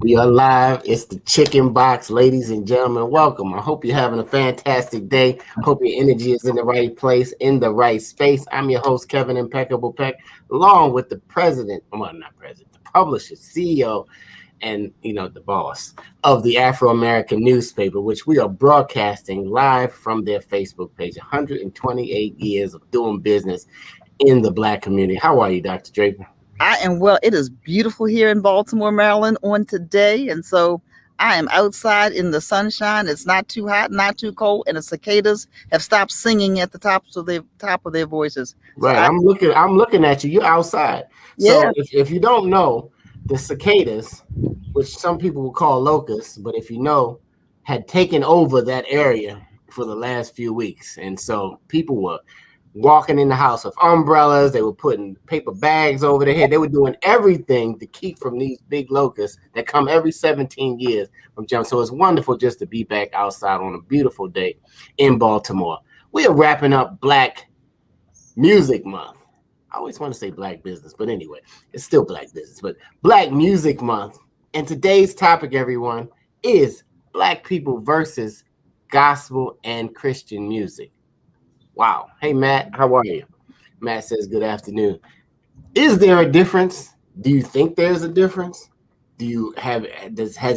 We are live. It's the Chicken Box, ladies and gentlemen. Welcome. I hope you're having a fantastic day. Hope your energy is in the right place, in the right space. I'm your host, Kevin Impeccable Peck, along with the president, well, not president, the publisher, CEO, and the boss of the Afro-American newspaper, which we are broadcasting live from their Facebook page. 128 years of doing business in the Black community. How are you, Dr. Draper? I am well. It is beautiful here in Baltimore, Maryland on today. And so I am outside in the sunshine. It's not too hot, not too cold. And the cicadas have stopped singing at the top of their voices. Right. I'm looking at you. You're outside. Yeah. So if you don't know, the cicadas, which some people will call locusts, but if you know, had taken over that area for the last few weeks. And so people were walking in the house with umbrellas. They were putting paper bags over their head. They were doing everything to keep from these big locusts that come every 17 years from jump. So it's wonderful just to be back outside on a beautiful day in Baltimore. We are wrapping up Black Music Month. I always want to say Black business, but anyway, it's still Black business, but Black Music Month. And today's topic, everyone, is Black people versus gospel and Christian music. Wow. Hey, Matt, how are you? Matt says, good afternoon. Is there a difference? Do you think there's a difference? Has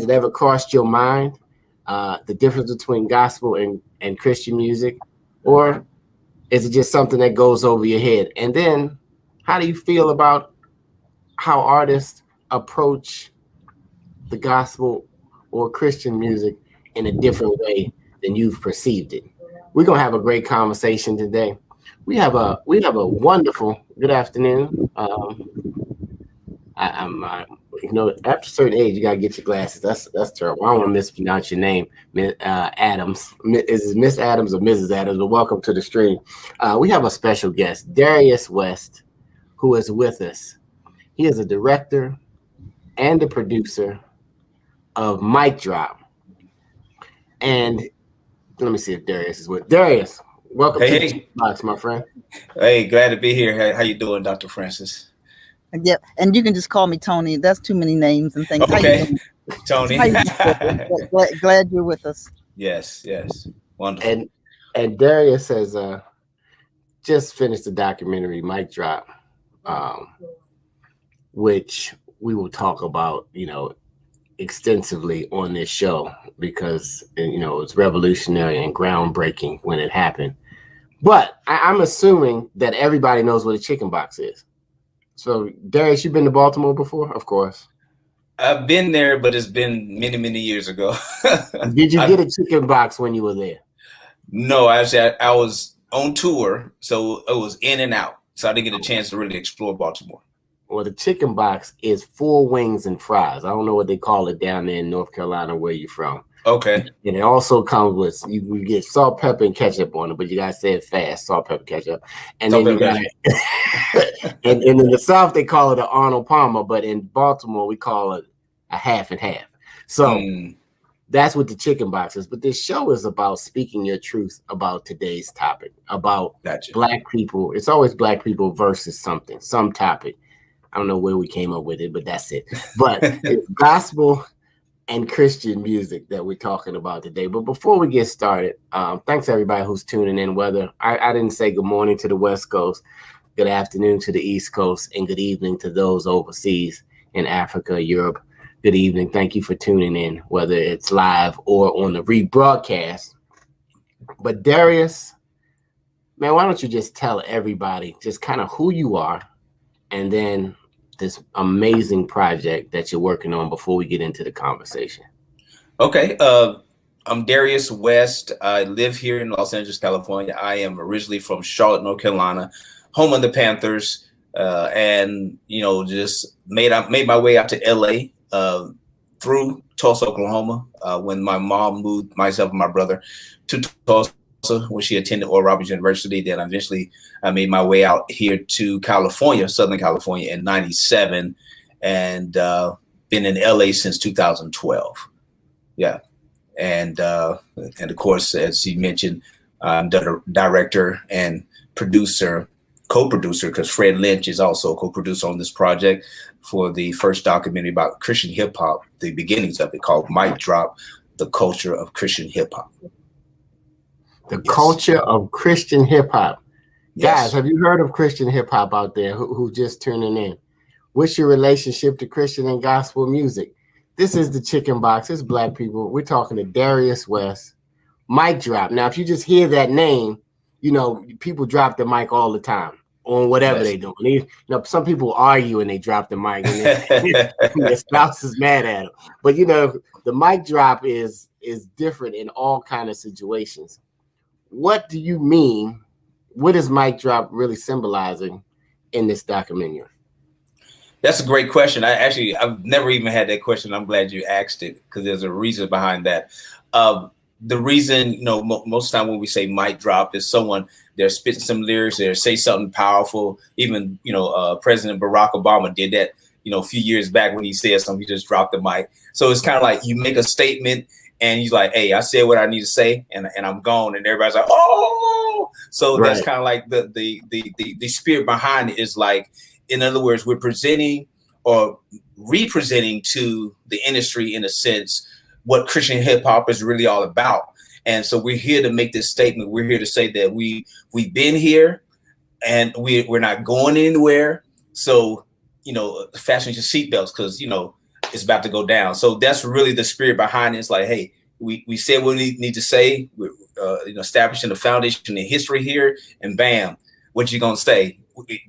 it ever crossed your mind, the difference between gospel and Christian music? Or is it just something that goes over your head? And then how do you feel about how artists approach the gospel or Christian music in a different way than you've perceived it? We're gonna have a great conversation today. We have a wonderful good afternoon. After a certain age, you gotta get your glasses. That's terrible. I don't want to mispronounce your name, Adams. Is it Miss Adams or Mrs. Adams? But welcome to the stream. We have a special guest, Darius West, who is with us. He is a director and a producer of Mic Drop, and let me see if Darius is with. Darius, welcome to the box, my friend. Hey, glad to be here. How you doing, Dr. Francis? Yeah, and you can just call me Tony. That's too many names and things. Okay, Tony. Glad you're with us. Yes, wonderful. And Darius has just finished the documentary Mic Drop, which we will talk about, extensively on this show because it's revolutionary and groundbreaking when it happened. But I'm assuming that everybody knows what a chicken box is. So Darius, you've been to Baltimore before? Of course. I've been there, but it's been many, many years ago. Did you get a chicken box when you were there? No, actually, I was on tour, so it was in and out. So I didn't get a chance to really explore Baltimore. Well, the chicken box is 4 wings and fries. I don't know what they call it down there in North Carolina where you're from. Okay. And it also comes with, you get salt, pepper, and ketchup on it, but you got to say it fast, salt, pepper, ketchup. And then you got and in the South, they call it an Arnold Palmer, but in Baltimore, we call it a half and half. So that's what the chicken box is. But this show is about speaking your truth about today's topic, about Black people. It's always Black people versus some topic. I don't know where we came up with it, but that's it. But it's gospel and Christian music that we're talking about today. But before we get started, thanks everybody who's tuning in. Whether I didn't say good morning to the West Coast, good afternoon to the East Coast, and good evening to those overseas in Africa, Europe. Good evening. Thank you for tuning in, whether it's live or on the rebroadcast. But Darius, man, why don't you just tell everybody just kind of who you are and then this amazing project that you're working on before we get into the conversation. Okay. I'm Darius West. I live here in Los Angeles, California. I am originally from Charlotte, North Carolina, home of the Panthers, and just made my way out to LA through Tulsa, Oklahoma, when my mom moved myself and my brother to Tulsa when she attended Oral Roberts University. Then eventually I made my way out here to California, Southern California in 97, and been in LA since 2012. Yeah. And of course, as you mentioned, I'm the director and producer co-producer, because Fred Lynch is also a co-producer on this project for the first documentary about Christian hip hop, the beginnings of it, called Mic Drop: The Culture of Christian Hip Hop. The culture of Christian hip hop. Yes. Guys, have you heard of Christian hip hop out there who just tuning in? What's your relationship to Christian and gospel music? This is the Chicken Box. It's Black people. We're talking to Darius West. Mic drop. Now, if you just hear that name, you know, people drop the mic all the time on whatever they do. You know, some people argue and they drop the mic and their spouse is mad at them. But, you know, the mic drop is different in all kind of situations. What do you mean? What is mic drop really symbolizing in this documentary? That's a great question. I've never even had that question. I'm glad you asked it, because there's a reason behind that. The reason, you know, most of the time when we say mic drop is someone, they're spitting some lyrics, they say something powerful. Even, you know, President Barack Obama did that, you know, a few years back when he said something, he just dropped the mic. So it's kind of like you make a statement and he's like, hey, I said what I need to say and I'm gone. And everybody's like, oh, so That's kind of like the spirit behind it is like, in other words, we're presenting or representing to the industry, in a sense, what Christian hip hop is really all about. And so we're here to make this statement. We're here to say that we've been here and we're not going anywhere. So, you know, fasten your seatbelts, because, you know, it's about to go down. So that's really the spirit behind it. It's like, hey, we said what we need to say. We're you know, establishing the foundation in history here, and bam, what you gonna say?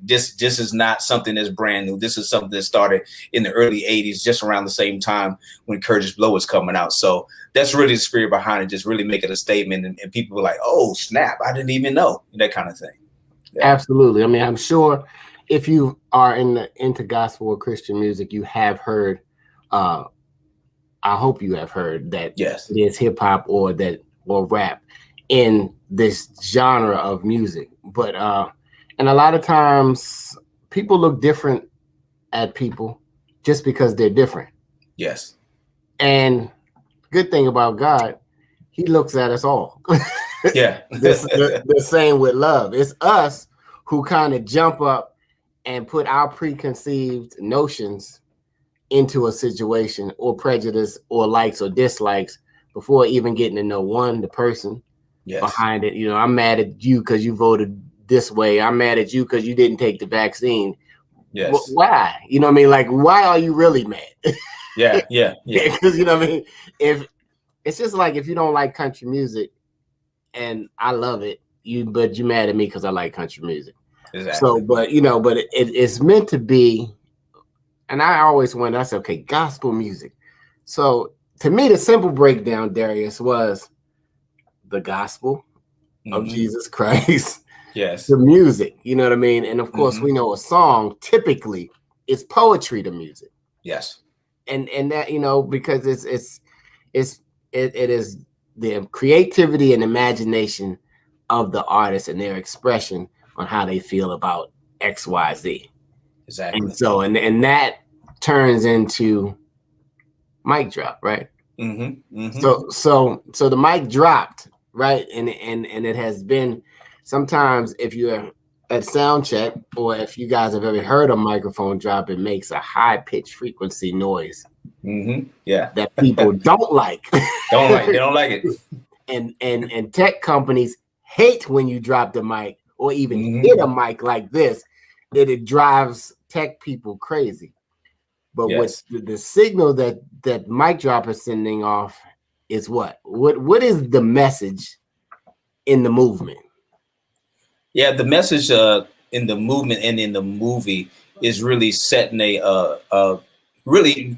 This is not something that's brand new. This is something that started in the early 80s, just around the same time when Curtis Blow was coming out. So that's really the spirit behind it, just really making a statement. And people were like, oh, snap, I didn't even know, that kind of thing. Yeah. Absolutely. I mean, I'm sure if you are into gospel or Christian music, you have heard, I hope you have heard that yes, it is hip hop or rap in this genre of music. But and a lot of times people look different at people just because they're different. Yes. And good thing about God, he looks at us all. Yeah. the same with love. It's us who kind of jump up and put our preconceived notions into a situation, or prejudice or likes or dislikes, before even getting to know the person behind it. You know, I'm mad at you because you voted this way. I'm mad at you because you didn't take the vaccine. Yes. Why? You know what I mean? Like, why are you really mad? Yeah. Because, you know what I mean? If it's just like, if you don't like country music and I love it, but you mad at me because I like country music. Exactly. So, but you know, but it's meant to be. And I always wonder, I said, okay, gospel music. So to me, the simple breakdown, Darius, was the gospel of Jesus Christ. Yes. The music, you know what I mean? And of course, we know a song typically is poetry to music. Yes. And that, you know, because it is the creativity and imagination of the artist and their expression on how they feel about X, Y, Z. Exactly. And so, and that turns into mic drop, right? So the mic dropped, right? And it has been, sometimes if you're at sound check, or if you guys have ever heard a microphone drop, it makes a high pitched frequency noise. Yeah. That people don't like. They don't like it. And tech companies hate when you drop the mic or even hit a mic like this, that it drives tech people crazy. But what the signal that mic drop is sending off is what is the message in the movement? Yeah, the message in the movement and in the movie is really setting really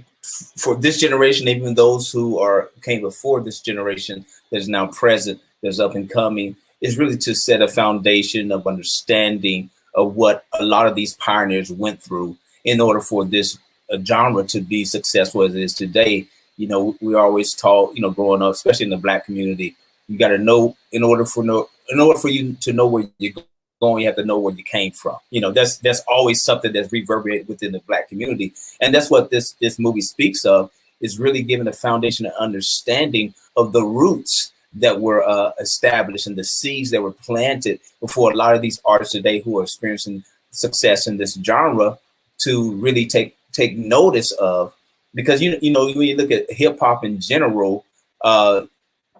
for this generation, even those who came before this generation that is now present, that's up and coming, is really to set a foundation of understanding of what a lot of these pioneers went through in order for this genre to be successful as it is today. You know, we always taught, you know, growing up, especially in the Black community, you got to know, in order for you to know where you're going, you have to know where you came from. You know, that's always something that's reverberated within the Black community. And that's what this movie speaks of, is really giving a foundation and understanding of the roots that were established and the seeds that were planted before a lot of these artists today who are experiencing success in this genre to really take notice of. Because you know when you look at hip hop in general,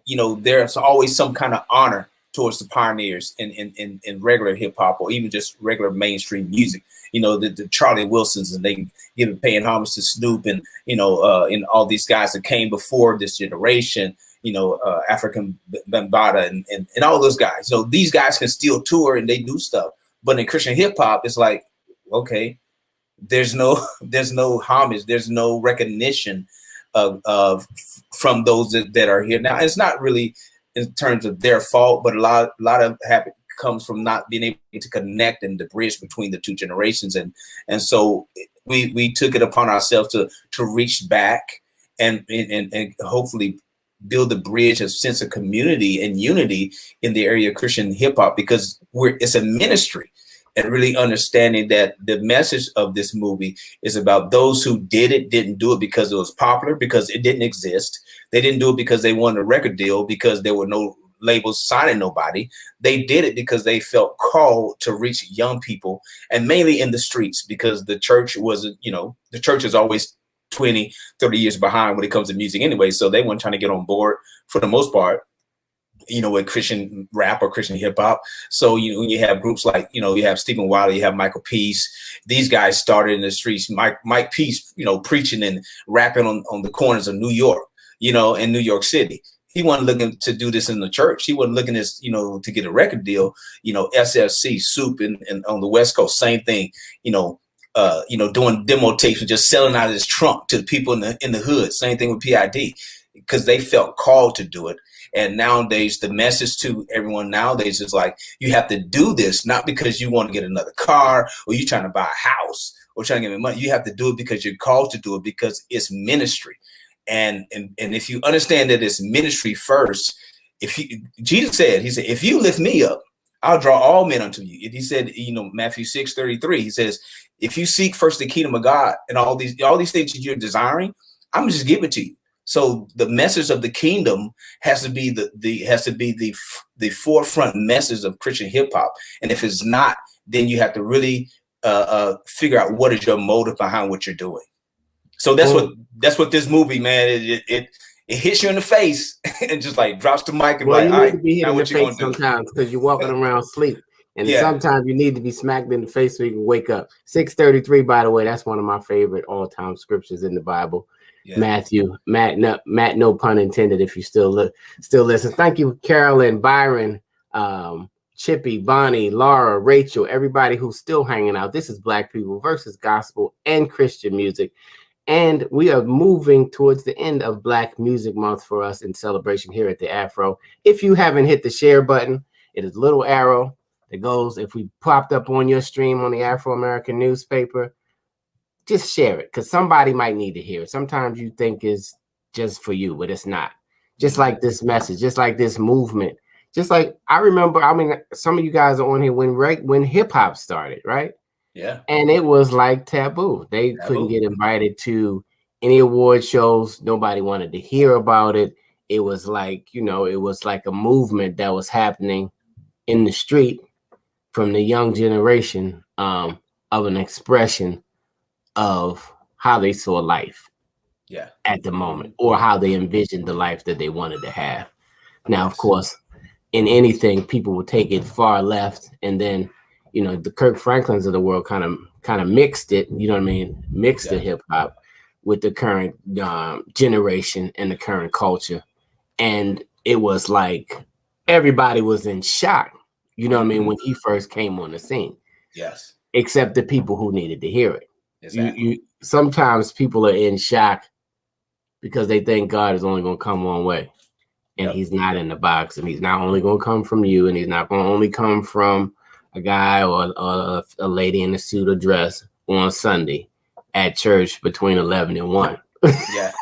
you know, there's always some kind of honor towards the pioneers in regular hip hop or even just regular mainstream music. You know, the Charlie Wilsons, and they paying homage to Snoop, and you know, and all these guys that came before this generation. You know, African Bambaataa and all those guys. You know, these guys can still tour and they do stuff, but in Christian hip hop, it's like, okay, there's no homage, there's no recognition of from those that are here now. It's not really in terms of their fault, but a lot of habit comes from not being able to connect and the bridge between the two generations, and so we took it upon ourselves to reach back and hopefully build a bridge, a sense of community and unity in the area of Christian hip hop, because it's a ministry. And really understanding that the message of this movie is about those who didn't do it because it was popular, because it didn't exist. They didn't do it because they wanted a record deal, because there were no labels signing nobody. They did it because they felt called to reach young people, and mainly in the streets, because the church wasn't, you know, the church is always 20, 30 years behind when it comes to music anyway. So they weren't trying to get on board for the most part, you know, with Christian rap or Christian hip hop. So, you know, you have groups like, you know, you have Stephen Wilder, you have Michael Peace. These guys started in the streets. Mike Peace, you know, preaching and rapping on the corners of New York, you know, in New York City. He wasn't looking to do this in the church. He wasn't looking to, you know, to get a record deal. You know, SFC, Soup, and on the West Coast, same thing. You know, doing demo tapes and just selling out of his trunk to people in the hood. Same thing with PID, because they felt called to do it. And nowadays, the message to everyone nowadays is like, you have to do this, not because you want to get another car or you're trying to buy a house or trying to get money. You have to do it because you're called to do it, because it's ministry. And if you understand that it's ministry first, Jesus said, he said, if you lift me up, I'll draw all men unto you. He said, you know, Matthew 6:33, he says, if you seek first the kingdom of God and all these things that you're desiring, I'm gonna just give it to you. So the message of the kingdom has to be the forefront message of Christian hip hop. And if it's not, then you have to really figure out what is your motive behind what you're doing. So that's what this movie, man, it hits you in the face and just like drops the mic and well, like, you all need right, to be hit now in the what you gonna face do? sometimes because you're walking around asleep. And Yeah. sometimes you need to be smacked in the face so you can wake up. 6:33, by the way, that's one of my favorite all-time scriptures in the Bible. Yeah. Matt, no pun intended. If you still listen, thank you, Carolyn, Byron, Chippy, Bonnie, Laura, Rachel, everybody who's still hanging out. This is Black People versus Gospel and Christian Music, and we are moving towards the end of Black Music Month for us in celebration here at the Afro. If you haven't hit the share button, it is a little arrow that goes. If we popped up on your stream on the Afro American newspaper, just share it, because somebody might need to hear it. Sometimes you think it's just for you, but it's not. Just like this message, just like this movement, just like I remember, I mean, some of you guys are on here when hip hop started, right? Yeah. And it was like taboo. They couldn't get invited to any award shows. Nobody wanted to hear about it. It was like, you know, it was like a movement that was happening in the street from the young generation of an expression of how they saw life at the moment, or how they envisioned the life that they wanted to have. Now, of course, in anything, people will take it far left, and then, you know, the Kirk Franklins of the world kind of mixed it, you know what I mean? Mixed the hip hop with the current generation and the current culture. And it was like everybody was in shock, you know what I mean, when he first came on the scene. Yes. Except the people who needed to hear it. Exactly. Sometimes people are in shock because they think God is only going to come one way, and he's not in the box, and he's not only going to come from you, and he's not going to only come from a guy or a lady in a suit or dress on Sunday at church between 11 and 1. Yeah.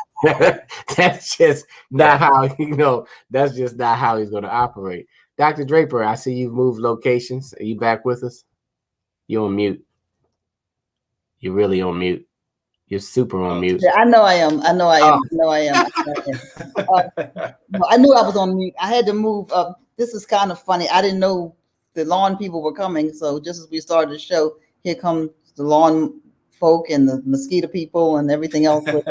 That's just not how, you know, that's just not how he's going to operate. Dr. Draper, I see you've moved locations. Are you back with us? You're on mute. You're really on mute. You're super on mute. Yeah, I know I am. I know I am. I know I am. I knew I was on mute. I had to move up. This is kind of funny. I didn't know the lawn people were coming. So just as we started the show, here comes the lawn folk and the mosquito people and everything else with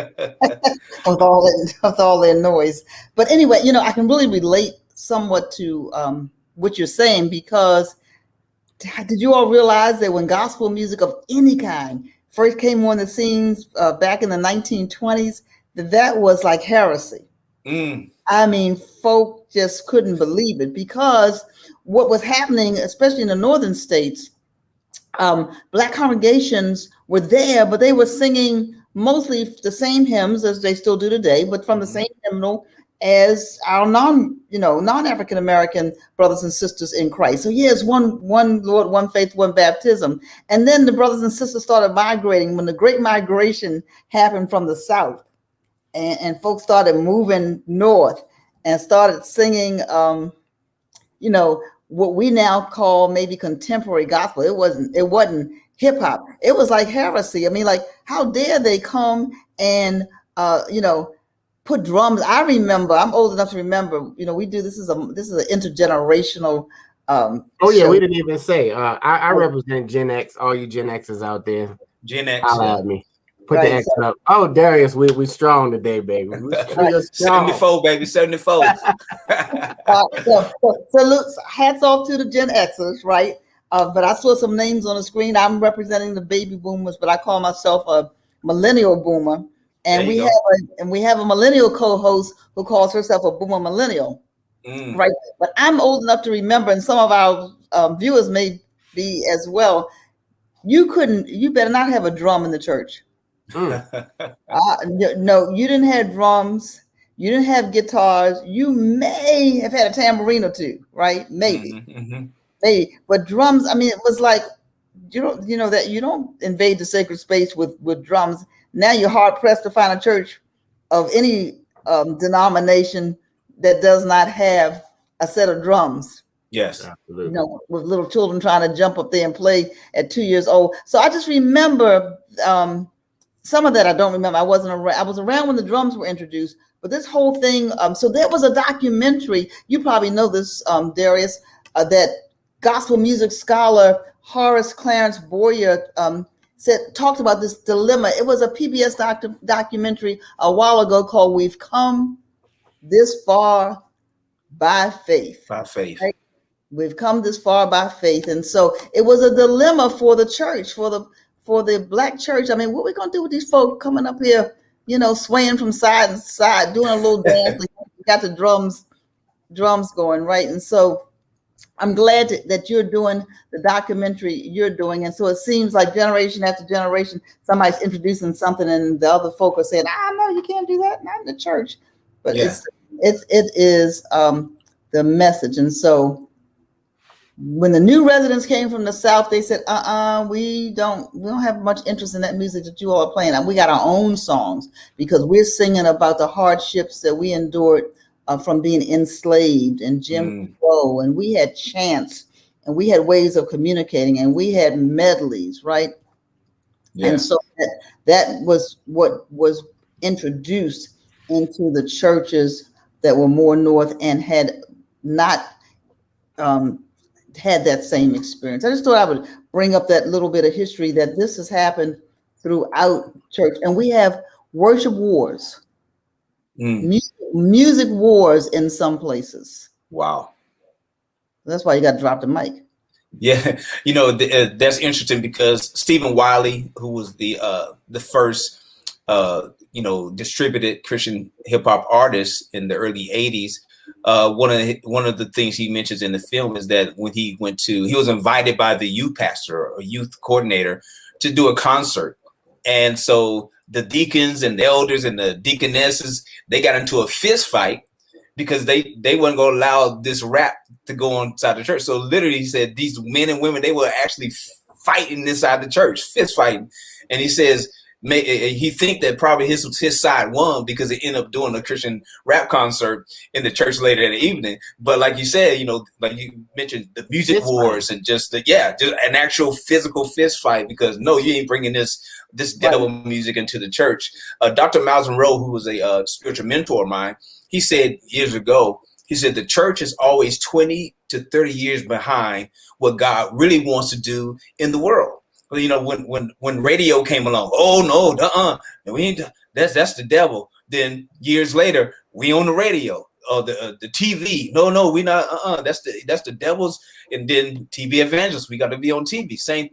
all their noise. But anyway, I can really relate somewhat to what you're saying, because did you all realize that when gospel music of any kind first came on the scenes back in the 1920s, that was like heresy? I mean, folk just couldn't believe it, because what was happening, especially in the northern states, Black congregations were there, but they were singing mostly the same hymns as they still do today, but from the same hymnal as our non-African American brothers and sisters in Christ. So yes, one Lord, one faith, one baptism. And then the brothers and sisters started migrating when the Great Migration happened from the South, and folks started moving north and started singing, what we now call maybe contemporary gospel. It wasn't hip hop. It was like heresy. I mean, like, how dare they come and put drums? I remember, I'm old enough to remember, this is an intergenerational oh yeah, show. We didn't even say I represent Gen X. All you Gen Xers out there, Gen X, holla at me. Put the X up. Oh, Darius, we strong today, baby. We're 74, baby, 74. Salute, hats off to the Gen Xers, right? But I saw some names on the screen. I'm representing the baby boomers, but I call myself a millennial boomer. And we have a millennial co-host who calls herself a boomer millennial, right? But I'm old enough to remember, and some of our viewers may be as well. You better not have a drum in the church. No, you didn't have drums. You didn't have guitars. You may have had a tambourine or two, right? Maybe. Maybe. But drums, I mean, it was like, you don't invade the sacred space with drums. Now you're hard pressed to find a church of any denomination that does not have a set of drums. Yes, absolutely. With little children trying to jump up there and play at 2 years old. So I just remember some of that. I don't remember. I was around when the drums were introduced, but this whole thing. So there was a documentary. You probably know this, Darius, that gospel music scholar Horace Clarence Boyer talked about this dilemma. It was a PBS documentary a while ago called "We've Come This Far by Faith." By faith. Right? We've come this far by faith, and so it was a dilemma for the church, for the Black church. I mean, what are we gonna do with these folk coming up here, swaying from side to side, doing a little dance? We got the drums going, right? And so I'm glad that you're doing the documentary you're doing. And so it seems like generation after generation, somebody's introducing something, and the other folk are saying, no, you can't do that, not in the church. But it is the message. And so when the new residents came from the South, they said, we don't have much interest in that music that you all are playing. We got our own songs, because we're singing about the hardships that we endured from being enslaved and Jim Crow, and we had chants, and we had ways of communicating, and we had medleys, right? Yeah. And so that was what was introduced into the churches that were more north and had not had that same experience. I just thought I would bring up that little bit of history, that this has happened throughout church, and we have worship wars. Music wars in some places. Wow. That's why you got to drop the mic. Yeah, that's interesting, because Stephen Wiley, who was the first distributed Christian hip hop artist in the early 80s, one of the things he mentions in the film is that when he was invited by the youth pastor or youth coordinator to do a concert, and so the deacons and the elders and the deaconesses, they got into a fist fight because they weren't going to allow this rap to go on inside the church. So literally, he said these men and women, they were actually fighting inside the church, fist fighting. And he says, he think that probably his side won because he ended up doing a Christian rap concert in the church later in the evening. But like you said, like you mentioned, the music wars and just an actual physical fist fight, because no, you ain't bringing this devil music into the church. Dr. Miles Monroe, who was a spiritual mentor of mine, he said years ago, he said the church is always 20 to 30 years behind what God really wants to do in the world. When radio came along, oh no, we ain't, that's the devil. Then years later, we on the radio, the TV. No, we not. That's the devil's. And then TV evangelists, we got to be on TV. Same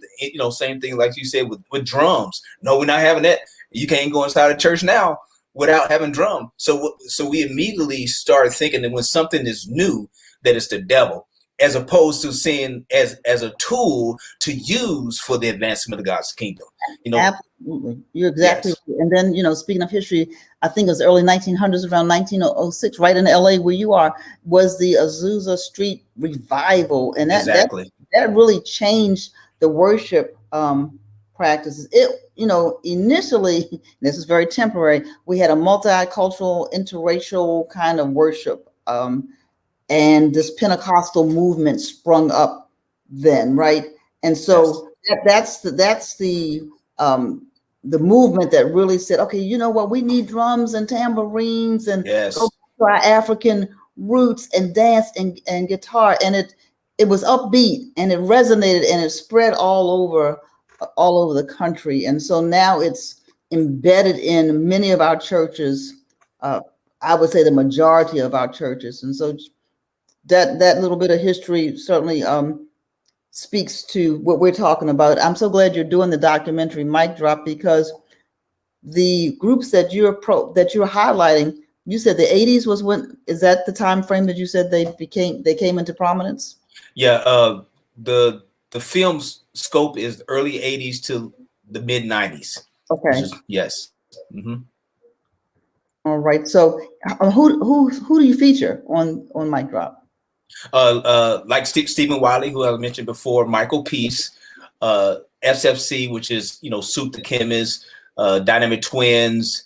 thing like you said with drums. No, we're not having that. You can't go inside a church now without having drum. So we immediately start thinking that when something is new, that it's the devil, as opposed to seeing as a tool to use for the advancement of God's kingdom. Absolutely, you're exactly right. And then, speaking of history, I think it was early 1900s, around 1906, right in LA where you are, was the Azusa Street revival, and that really changed the worship practices. Initially, this is very temporary, we had a multicultural, interracial kind of worship, and this Pentecostal movement sprung up then, right? And so that's the movement that really said, okay, you know what, we need drums and tambourines and go to our African roots and dance and guitar, and it was upbeat and it resonated and it spread all over the country. And so now it's embedded in many of our churches. I would say the majority of our churches. And so that little bit of history certainly speaks to what we're talking about. I'm so glad you're doing the documentary Mic Drop, because the groups that you're highlighting, you said the 80s was when, is that the time frame that you said they came into prominence? Yeah, the film's scope is early 80s to the mid 90s. Okay. Yes. Mm-hmm. All right. So who do you feature on Mic Drop? Like Stephen Wiley, who I mentioned before, Michael Peace, SFC, which is Soup the Chemist, Dynamic Twins.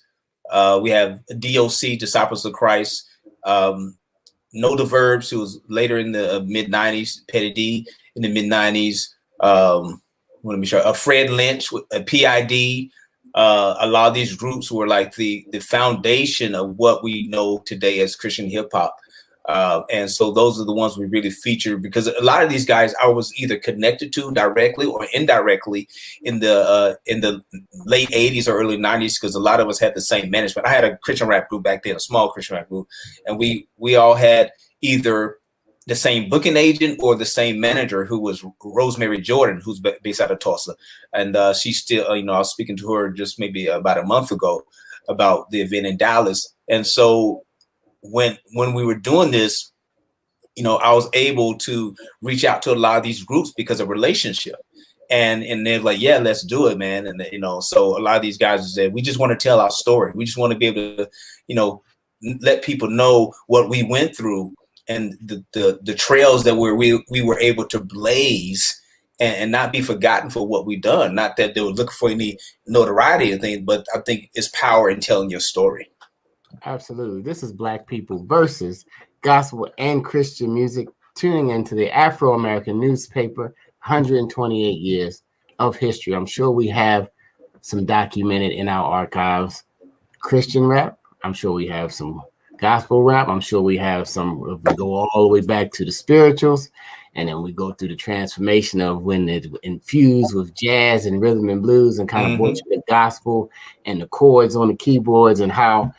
We have DOC, Disciples of Christ. Know the Verbs, who was later in the mid 90s. Petty D in the mid 90s. Let me be sure. Fred Lynch, a PID. A lot of these groups were like the foundation of what we know today as Christian hip hop. And so those are the ones we really feature, because a lot of these guys I was either connected to directly or indirectly in the late 80s or early 90s, because a lot of us had the same management. I had a Christian rap group back then, a small Christian rap group, and we all had either the same booking agent or the same manager, who was Rosemary Jordan, who's based out of Tulsa. And she's still, I was speaking to her just maybe about a month ago about the event in Dallas. And so when we were doing this, I was able to reach out to a lot of these groups because of relationship, and they're like, yeah, let's do it, man. And so a lot of these guys said, we just want to tell our story. We just want to be able to, let people know what we went through and the trails that we were able to blaze and not be forgotten for what we've done. Not that they were looking for any notoriety or things, but I think it's power in telling your story. Absolutely. This is Black People versus Gospel and Christian Music, tuning into the Afro-American newspaper, 128 years of history. I'm sure we have some documented in our archives. Christian rap. I'm sure we have some gospel rap. I'm sure we have some, we go all the way back to the spirituals, and then we go through the transformation of when it infused with jazz and rhythm and blues and kind of butchered the gospel and the chords on the keyboards, and how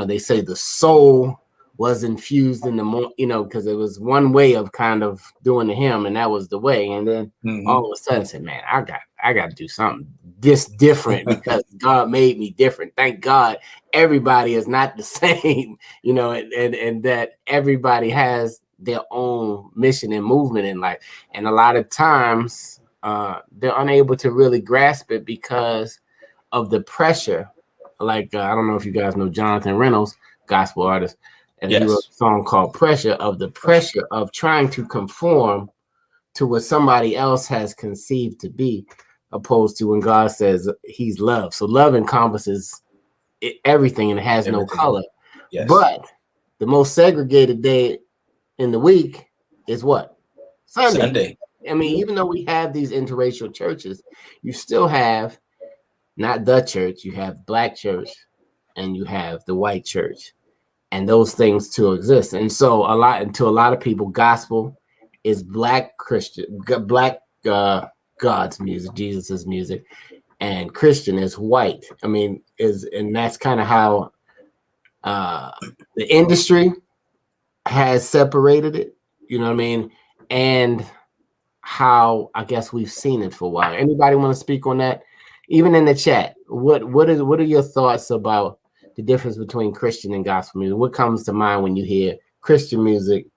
they say the soul was infused in the because it was one way of kind of doing the hymn, and that was the way. And then all of a sudden, said, "Man, I got to do something this different because God made me different." Thank God, everybody is not the same, and that everybody has their own mission and movement in life. And a lot of times, they're unable to really grasp it because of the pressure. Like, I don't know if you guys know Jonathan Reynolds, gospel artist, and he wrote a song called Pressure, of the pressure of trying to conform to what somebody else has conceived to be. opposed to when God says He's love. So love encompasses everything and it has no color. Yes. But the most segregated day in the week is what? Sunday. I mean, even though we have these interracial churches, you still have not the church, you have black church and you have the white church. And those things still exist. And so a lot of people, gospel is black Christian, black God's music, Jesus's music, and Christian is white. I mean, and that's kind of how the industry has separated it, you know what I mean? And how I guess we've seen it for a while. Anybody want to speak on that? Even in the chat, what are your thoughts about the difference between Christian and gospel music? What comes to mind when you hear Christian music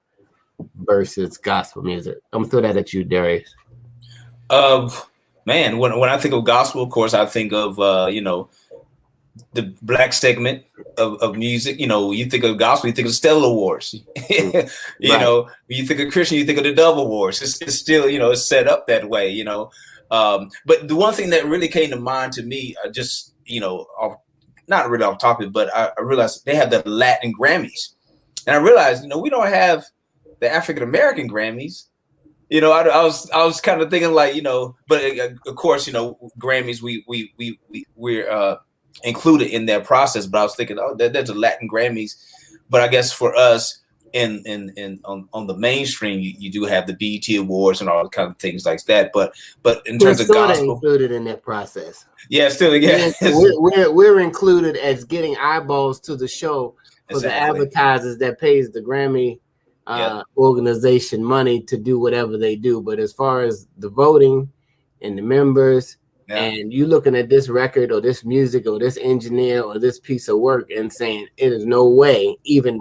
versus gospel music? I'm gonna throw that at you, Darius. Man, when I think of gospel, of course, I think of the black segment of music. You think of gospel, you think of Stellar Wars. You know, when you think of Christian, you think of the Double Wars. It's still, it's set up that way. But the one thing that really came to mind to me, just not really off topic, but I realized they have the Latin Grammys, and I realized we don't have the African American Grammys. I was kind of thinking like but of course Grammys we're included in that process. But I was thinking, there's a Latin Grammys, but I guess for us on the mainstream, you do have the BET Awards and all the kind of things like that. But in terms of gospel, included in that process. Yeah, still, yeah. We're included as getting eyeballs to the show for the advertisers that pays the Grammy organization money to do whatever they do. But as far as the voting and the members, and you looking at this record or this music or this engineer or this piece of work and saying it is no way, even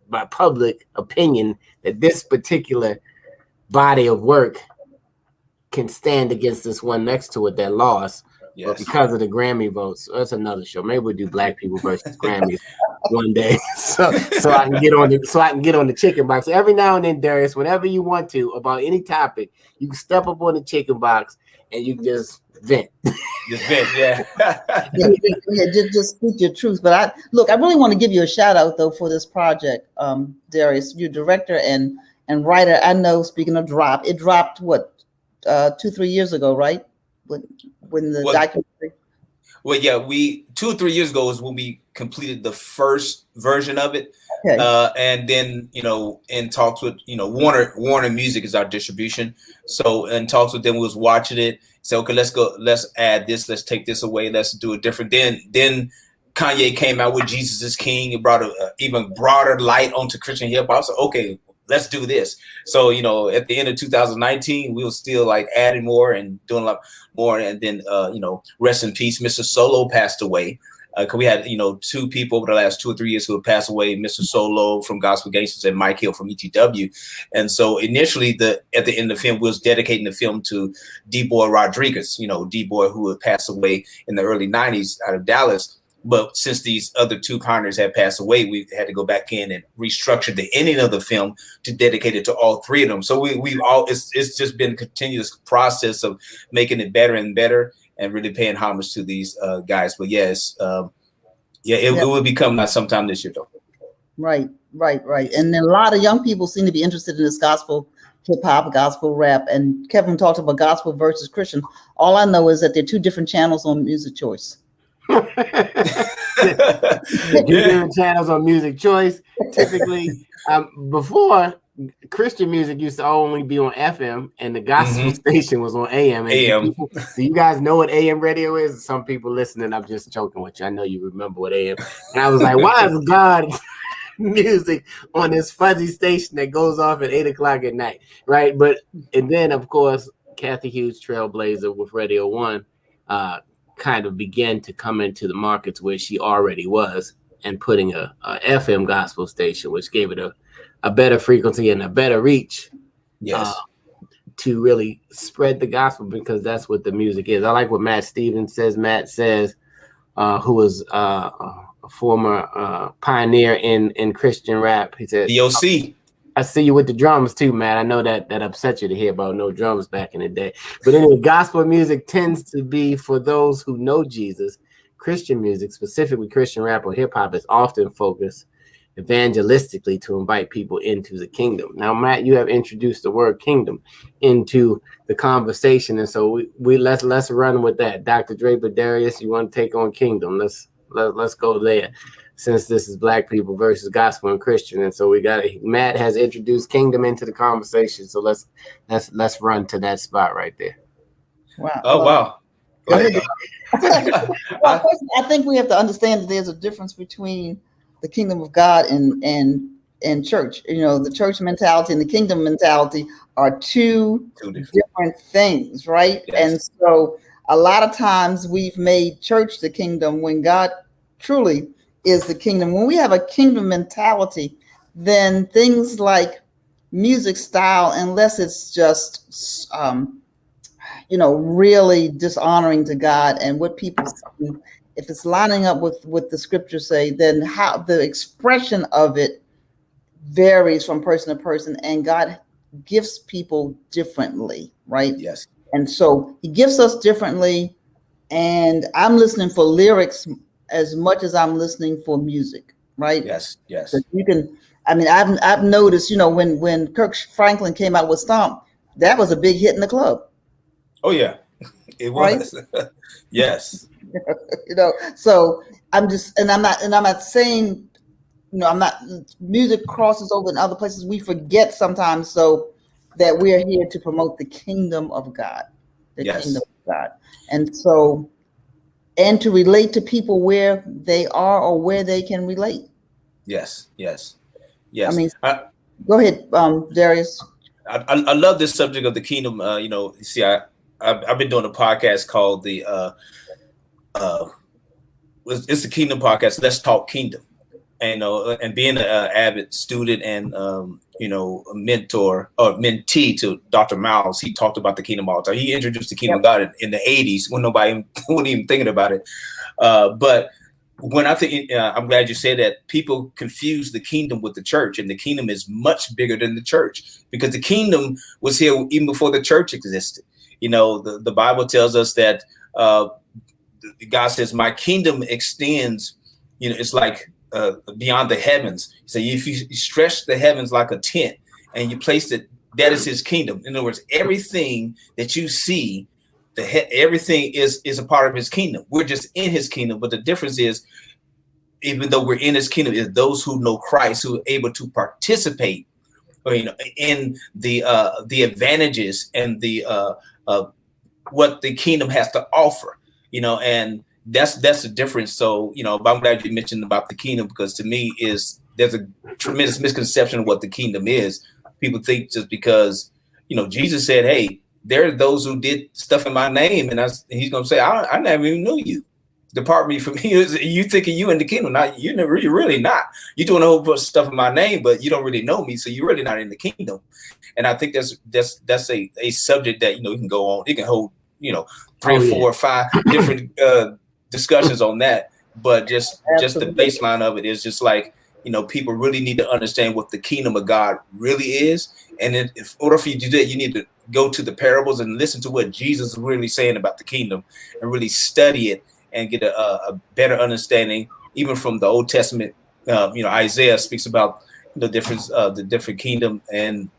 by public opinion, that this particular body of work can stand against this one next to it that lost. But because of the Grammy votes, that's another show. Maybe we'll do Black People versus Grammys one day, so I can get on the chicken box. So every now and then, Darius, whenever you want to about any topic, you can step up on the chicken box and you can just vent. Just vent, yeah. just speak your truth. But I really want to give you a shout out though for this project, Darius. You're director and writer. I know. Speaking of drop, it dropped what 2-3 years ago, right? When the documentary. Well, yeah, 2 or 3 years ago is when we completed the first version of it. Okay. And then, in talks with, Warner Music is our distribution. So in talks with them, we was watching it. So, okay, let's add this. Let's take this away. Let's do it different. Then Kanye came out with Jesus is King. It brought an even broader light onto Christian hip hop. So, okay, let's do this. So, at the end of 2019, we were still like adding more and doing a lot more. And then, rest in peace, Mr. Solo passed away. We had, 2 people over the last 2 or 3 years who have passed away, Mr. Solo from Gospel Gangsters and Mike Hill from ETW. And so initially at the end of the film, we was dedicating the film to D-Boy Rodriguez, D-Boy who had passed away in the early 90s out of Dallas. But since these other 2 partners had passed away, we had to go back in and restructure the ending of the film to dedicate it to all 3 of them. So it's just been a continuous process of making it better and better and really paying homage to these guys. But yes, it will be coming out sometime this year though. Right. And then a lot of young people seem to be interested in this gospel hip hop, gospel rap. And Kevin talked about gospel versus Christian. All I know is that they're 2 different channels on Music Choice. 2 different channels on Music Choice. Typically, before, Christian music used to only be on FM, and the gospel station was on AM. Do you guys know what AM radio is? Some people listening, I'm just joking with you. I know you remember what AM. And I was like, why is God music on this fuzzy station that goes off at 8 o'clock at night, right? And then, of course, Kathy Hughes, trailblazer with Radio 1, kind of began to come into the markets where she already was and putting a FM gospel station, which gave it a better frequency and a better reach to really spread the gospel, because that's what the music is. I like what Matt Stevens says. Matt says, who was a former pioneer in Christian rap. He said, DOC. I see you with the drums too, Matt. I know that upset you to hear about no drums back in the day. But anyway, gospel music tends to be for those who know Jesus. Christian music, specifically Christian rap or hip hop, is often focused evangelistically to invite people into the kingdom. Now, Matt, you have introduced the word kingdom into the conversation, and so we let's run with that. Dr. Draper, Darius, you want to take on kingdom? Let's go there, since this is Black people versus gospel and Christian, and so Matt has introduced kingdom into the conversation. So let's run to that spot right there. Wow. Oh, wow. Well, first, I think we have to understand that there's a difference between the kingdom of God and church. You know, the church mentality and the kingdom mentality are two different things, right? Yes. And so a lot of times we've made church the kingdom when God truly is the kingdom. When we have a kingdom mentality, then things like music style, unless it's just really dishonoring to God and what people see, if it's lining up with what the scriptures say, then how the expression of it varies from person to person, and God gifts people differently, right? Yes. And so he gifts us differently, and I'm listening for lyrics as much as I'm listening for music, right? Yes. So you can, I've noticed, when Kirk Franklin came out with Stomp, that was a big hit in the club. Oh yeah, it was. Right? Yes. So I'm not saying, music crosses over in other places. We forget sometimes so that we are here to promote the kingdom of God, kingdom of God. And so, and to relate to people where they are or where they can relate. Yes. Go ahead, Darius. I love this subject of the kingdom. See, I've been doing a podcast called it's the Kingdom Podcast. Let's Talk Kingdom, and being an avid student and a mentor or mentee to Dr. Miles, he talked about the kingdom all the time. He introduced the kingdom of God in the 80s when nobody wasn't even thinking about it. But when I think, I'm glad you said that, people confuse the kingdom with the church, and the kingdom is much bigger than the church, because the kingdom was here even before the church existed. The Bible tells us that God says, my kingdom extends, it's like beyond the heavens. So if you stretch the heavens like a tent and you place it, that is his kingdom. In other words, everything that you see, everything is a part of his kingdom. We're just in his kingdom. But the difference is, even though we're in his kingdom, is those who know Christ, who are able to participate in the advantages and the what the kingdom has to offer, and that's the difference. So, I'm glad you mentioned about the kingdom, because to me there's a tremendous misconception of what the kingdom is. People think just because, Jesus said, hey, there are those who did stuff in my name, and he's going to say, I never even knew you. Depart me from me. You thinking you in the kingdom? Not you. Never. You're really not. You're doing a whole bunch of stuff in my name, but you don't really know me, so you're really not in the kingdom. And I think that's a subject that you can go on. It can hold 3 or 4 or 5 different discussions on that. But just the baseline of it is just like, people really need to understand what the kingdom of God really is. And in order for you to do that, you need to go to the parables and listen to what Jesus is really saying about the kingdom, and really study it and get a better understanding, even from the Old Testament. Isaiah speaks about the difference of the different kingdom, and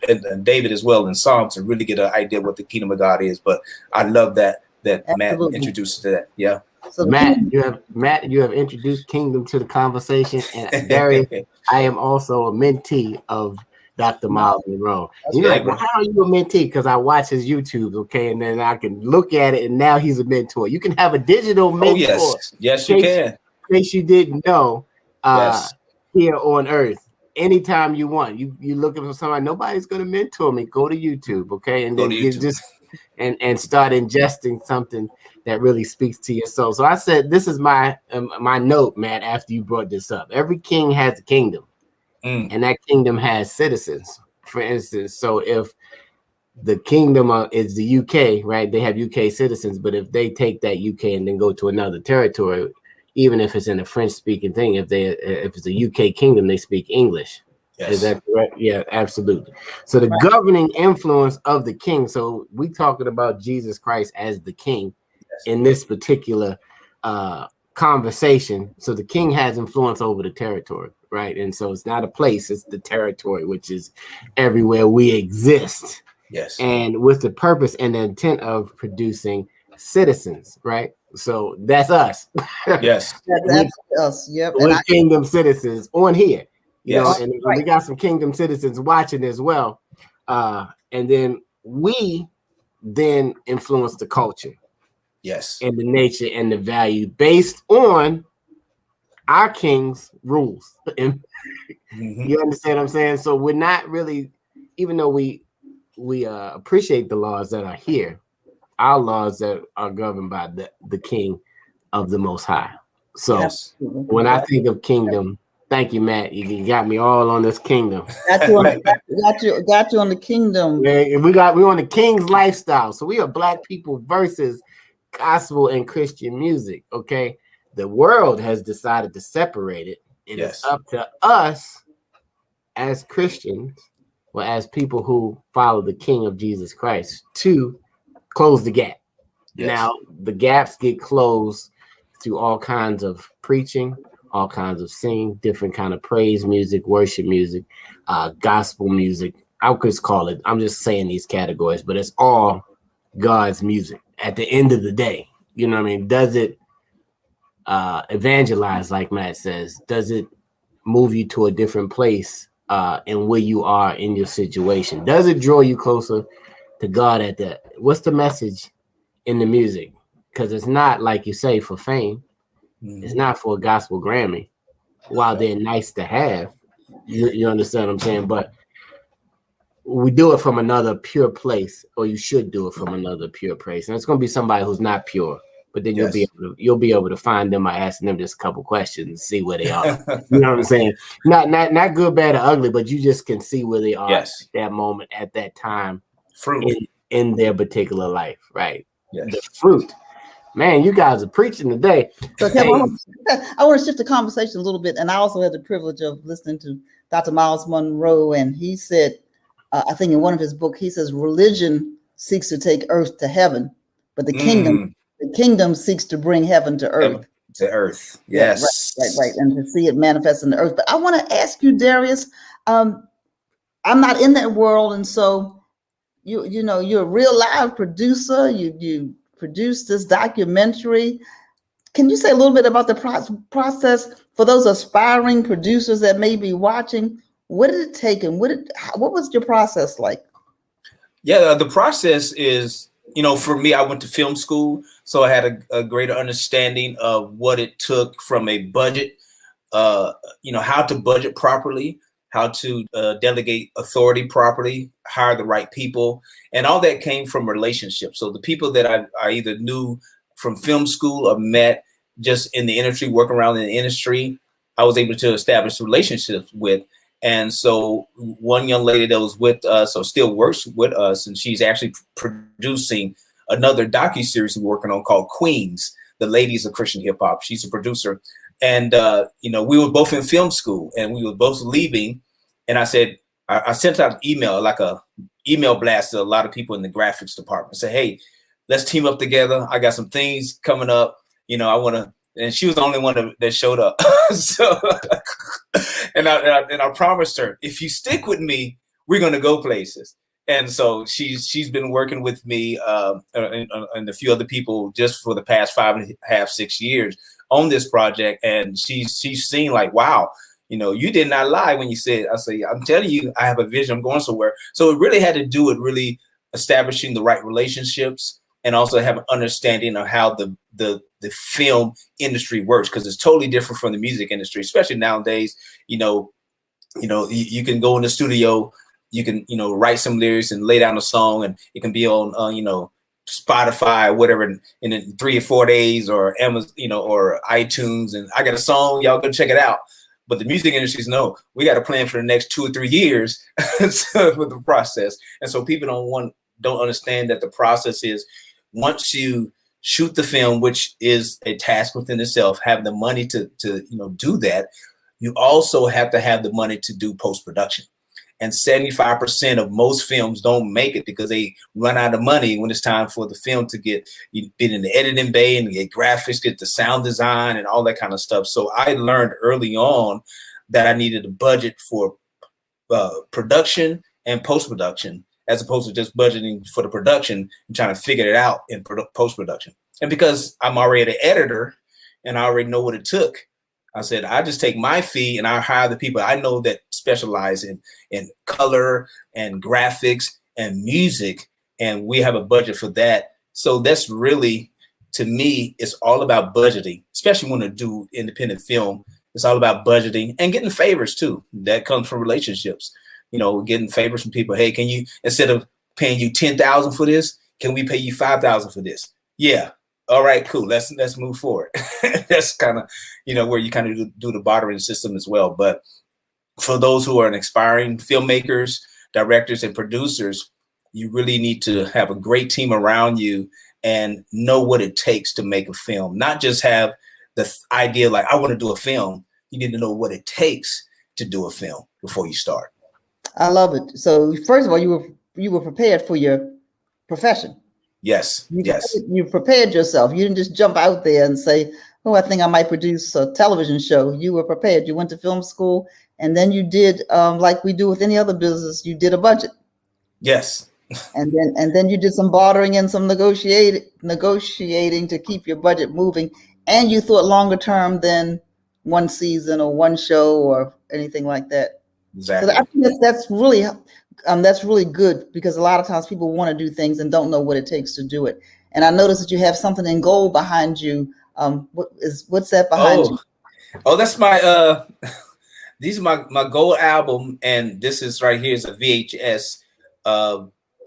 David as well in Psalms, to really get an idea of what the kingdom of God is. But I love that Matt introduced to that. Yeah. So Matt, you have introduced kingdom to the conversation, and Darius, I am also a mentee of Dr. Miles Monroe. You're like, well, how are you a mentee? Because I watch his YouTube, okay, and then I can look at it, and now he's a mentor. You can have a digital mentor. Oh, yes, you can. In case you didn't know, here on Earth, anytime you want, you're looking for somebody. Nobody's going to mentor me. Go to YouTube, okay, and then you just and start ingesting something that really speaks to your soul. So I said, this is my note, Matt. After you brought this up, every king has a kingdom. And that kingdom has citizens, for instance. So if the kingdom is the UK, right, they have UK citizens, but if they take that UK and then go to another territory, even if it's in a French speaking thing, if it's a UK kingdom, they speak English. Is Yes. that correct? Yeah, absolutely. So the governing influence of the king. So we talking about Jesus Christ as the king in this particular conversation. So the king has influence over the territory, right? And so it's not a place, it's the territory, which is everywhere we exist. Yes. And with the purpose and the intent of producing citizens, right? So that's us. Yes. That's us. Yep. We're kingdom citizens on here, you know, Yes. and we got some kingdom citizens watching as well. And then we then influence the culture. Yes. And the nature and the value based on our king's rules. And you understand what I'm saying? So we're not really, even though we appreciate the laws that are here, our laws that are governed by the king of the Most High. So when I think of kingdom, thank you, Matt. You got me all on this kingdom. Got you on the kingdom. Yeah, we on the king's lifestyle. So we are Black people versus gospel and Christian music. Okay, the world has decided to separate it, and it's up to us as Christians or as people who follow the King of Jesus Christ to close the gap. Now the gaps get closed through all kinds of preaching, all kinds of singing, different kind of praise music, worship music, gospel music. I could call it, I'm just saying these categories, but it's all God's music at the end of the day. You know what I mean? Does it evangelize, like Matt says? Does it move you to a different place in where you are in your situation? Does it draw you closer to God at that? What's the message in the music? Because it's not, like you say, for fame. It's not for a gospel Grammy. While they're nice to have, you understand what I'm saying? But we do it from another pure place, or you should do it from another pure place. And it's going to be somebody who's not pure, but then you'll be able to find them by asking them just a couple questions and see where they are. You know what I'm saying? Not good, bad, or ugly, but you just can see where they are at that moment, at that time, in their particular life, right? The fruit. Man, you guys are preaching today. So Kevin, I want to shift the conversation a little bit, and I also had the privilege of listening to Dr. Miles Monroe, and he said, I think in one of his books, he says, religion seeks to take earth to heaven, but the kingdom seeks to bring heaven to earth. To earth, yes. Right, and to see it manifest in the earth. But I want to ask you, Darius, I'm not in that world, and so you know, you're a real live producer. You produced this documentary. Can you say a little bit about the process for those aspiring producers that may be watching? What did it take, and what was your process like? Yeah, the process is, you know, for me, I went to film school, so I had a greater understanding of what it took from a budget, you know, how to budget properly, how to delegate authority properly, hire the right people, and all that came from relationships. So the people that I either knew from film school or met just in the industry, working around in the industry, I was able to establish relationships with. And so one young lady that was with us, or still works with us, and she's actually producing another docuseries we're working on called Queens, the Ladies of Christian Hip Hop. She's a producer. And, you know, we were both in film school, and we were both leaving. And I said, I sent out an email, like a email blast to a lot of people in the graphics department. Say, hey, let's team up together. I got some things coming up. You know, I want to. And she was the only one that showed up. So, and I promised her, if you stick with me, we're going to go places. And so she's been working with me and a few other people just for the past 5.5, 6 years on this project. And she's seen like, wow, you know, you did not lie when you said, I say, I'm telling you, I have a vision, I'm going somewhere. So it really had to do with really establishing the right relationships, and also have an understanding of how the film industry works, because it's totally different from the music industry, especially nowadays. You know, you can go in the studio, you can, you know, write some lyrics and lay down a song, and it can be on, you know, Spotify or whatever in 3 or 4 days, or Amazon, you know, or iTunes, and I got a song, y'all go check it out. But the music industries know we got a plan for the next 2 or 3 years with the process, and so people don't understand that the process is, once you shoot the film, which is a task within itself, have the money to you know, do that, you also have to have the money to do post-production. And 75% of most films don't make it because they run out of money when it's time for the film to get in the editing bay and get graphics, get the sound design and all that kind of stuff. So I learned early on that I needed a budget for production and post-production, as opposed to just budgeting for the production and trying to figure it out in post-production. And because I'm already an editor and I already know what it took, I said, I just take my fee and I hire the people I know that specialize in color and graphics and music. And we have a budget for that. So that's really, to me, it's all about budgeting, especially when you do independent film. It's all about budgeting and getting favors too. That comes from relationships, getting favors from people. Hey, can you, instead of paying you $10,000 for this, can we pay you $5,000 for this? Yeah. All right, cool. Let's move forward. That's kind of, where you kind of do the bartering system as well. But for those who are aspiring filmmakers, directors, and producers, you really need to have a great team around you and know what it takes to make a film. Not just have the idea like, I want to do a film. You need to know what it takes to do a film before you start. I love it. So first of all, you were prepared for your profession. Yes. You prepared yourself. You didn't just jump out there and say, oh, I think I might produce a television show. You were prepared. You went to film school, and then you did, like we do with any other business, you did a budget. Yes. And then you did some bartering and some negotiating to keep your budget moving. And you thought longer term than one season or one show or anything like that. Exactly. So I think that's really good, because a lot of times people want to do things and don't know what it takes to do it. And I noticed that you have something in gold behind you. What's that behind you? Oh, that's my these are my gold album, and this is right here is a VHS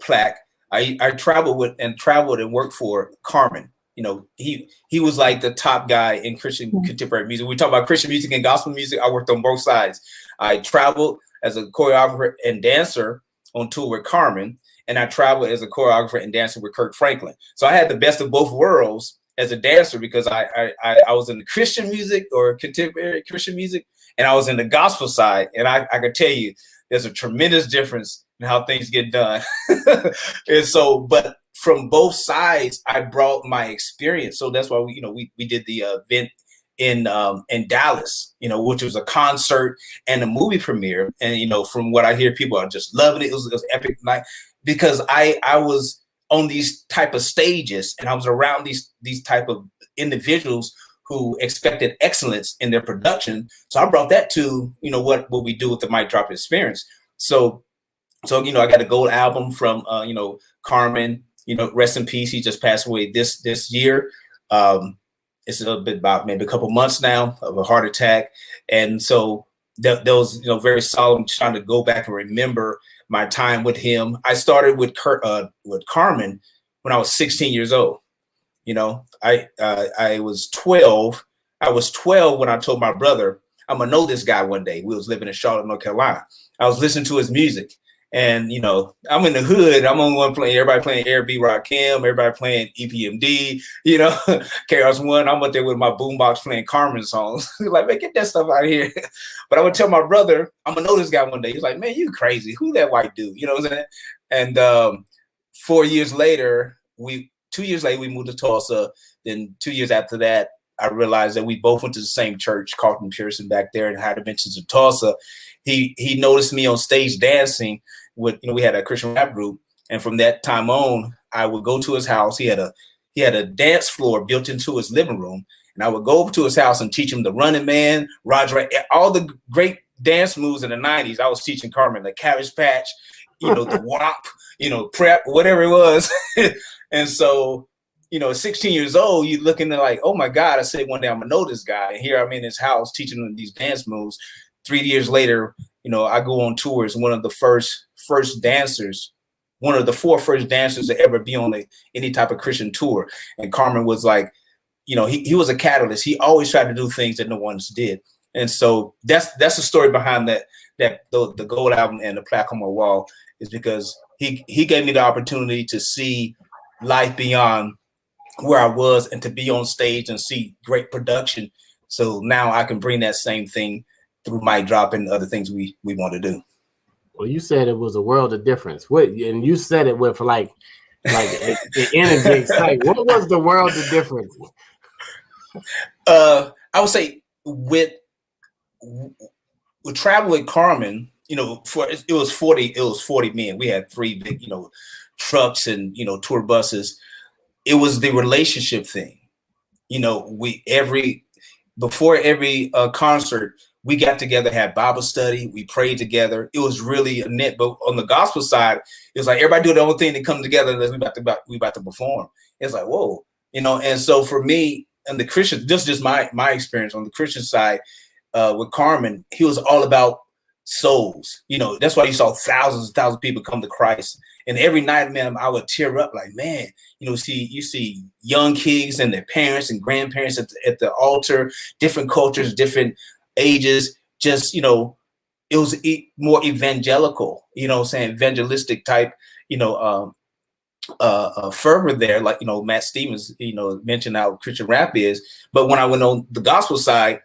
plaque. I traveled and worked for Carmen. He was like the top guy in Christian contemporary music. We talk about Christian music and gospel music. I worked on both sides. I traveled as a choreographer and dancer on tour with Carmen, and I traveled as a choreographer and dancer with Kirk Franklin. So I had the best of both worlds as a dancer, because I was in the Christian music or contemporary Christian music, and I was in the gospel side. And I can tell you, there's a tremendous difference in how things get done. And so, but from both sides, I brought my experience. So that's why we did the event in Dallas, which was a concert and a movie premiere. And from what I hear, people are just loving it. It was epic night, because I was on these type of stages, and I was around these type of individuals who expected excellence in their production. So I brought that to what we do with the Mic Drop experience. So I got a gold album from Carmen. Rest in peace. He just passed away this year. It's a little bit about maybe a couple months now of a heart attack. And so that was, very solemn, trying to go back and remember my time with him. I started with Carmen when I was 16 years old. I was 12. I was 12 when I told my brother, I'm gonna know this guy one day. We was living in Charlotte, North Carolina. I was listening to his music. And, I'm in the hood. I'm on one playing, everybody playing Air B Rakim, everybody playing EPMD, KRS-One. I'm up there with my boombox playing Carmen songs. Like, man, get that stuff out of here. But I would tell my brother, I'm going to know this guy one day. He's like, man, you crazy. Who that white dude? You know what I'm saying? And 2 years later, we moved to Tulsa. Then 2 years after that, I realized that we both went to the same church, Carlton Pearson, back there in High Dimensions of Tulsa. He noticed me on stage dancing with, we had a Christian rap group. And from that time on, I would go to his house. He had a dance floor built into his living room. And I would go over to his house and teach him the Running Man, Roger, all the great dance moves in the 90s. I was teaching Carmen the Cabbage Patch, the WAP, prep, whatever it was. And so, 16 years old, you're looking at like, oh my God, I said one day I'm gonna know this guy. And here I'm in his house teaching him these dance moves. 3 years later, I go on tours. One of the first dancers, one of the 4 first dancers to ever be on any type of Christian tour. And Carmen was like, he was a catalyst. He always tried to do things that no one else did. And so that's the story behind the gold album and the plaque on my wall, is because he gave me the opportunity to see life beyond where I was and to be on stage and see great production. So now I can bring that same thing through mic drop and other things we want to do. Well, you said it was a world of difference. What, and you said it with like the energy excitement. What was the world of difference? I would say with travel with Carmen, you know, it was 40 men. We had 3 big, you know, trucks and, you know, tour buses. It was the relationship thing. You know, before every concert, we got together, had Bible study, we prayed together. It was really a net. But on the gospel side, it was like everybody do their own thing to come together and we about to perform. It's like, whoa, you know. And so for me and the Christian, this is just my experience on the Christian side with Carmen. He was all about souls. You know, that's why you saw thousands and thousands of people come to Christ. And every night, man, I would tear up like, man, you know, you see young kids and their parents and grandparents at the altar, different cultures, different ages, just, you know, it was more evangelical, you know what I'm saying, evangelistic type, you know, fervor there, like, you know, Matt Stevens, you know, mentioned how Christian rap is. But when I went on the gospel side,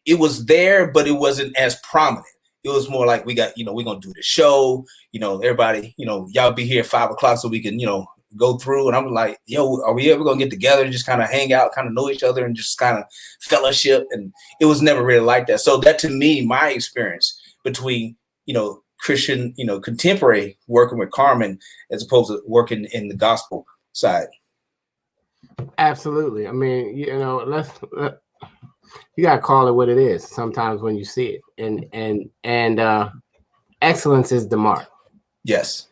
it was there, but it wasn't as prominent. It was more like we're going to do the show, you know, everybody, you know, y'all be here at 5 o'clock so we can, you know, go through. And I'm like, yo, are we ever going to get together and just kind of hang out, kind of know each other and just kind of fellowship? And it was never really like that. So that, to me, my experience between, you know, Christian, you know, contemporary working with Carmen as opposed to working in the gospel side. Absolutely. I mean, you know, you gotta call it what it is sometimes when you see it, and excellence is the mark. Yes.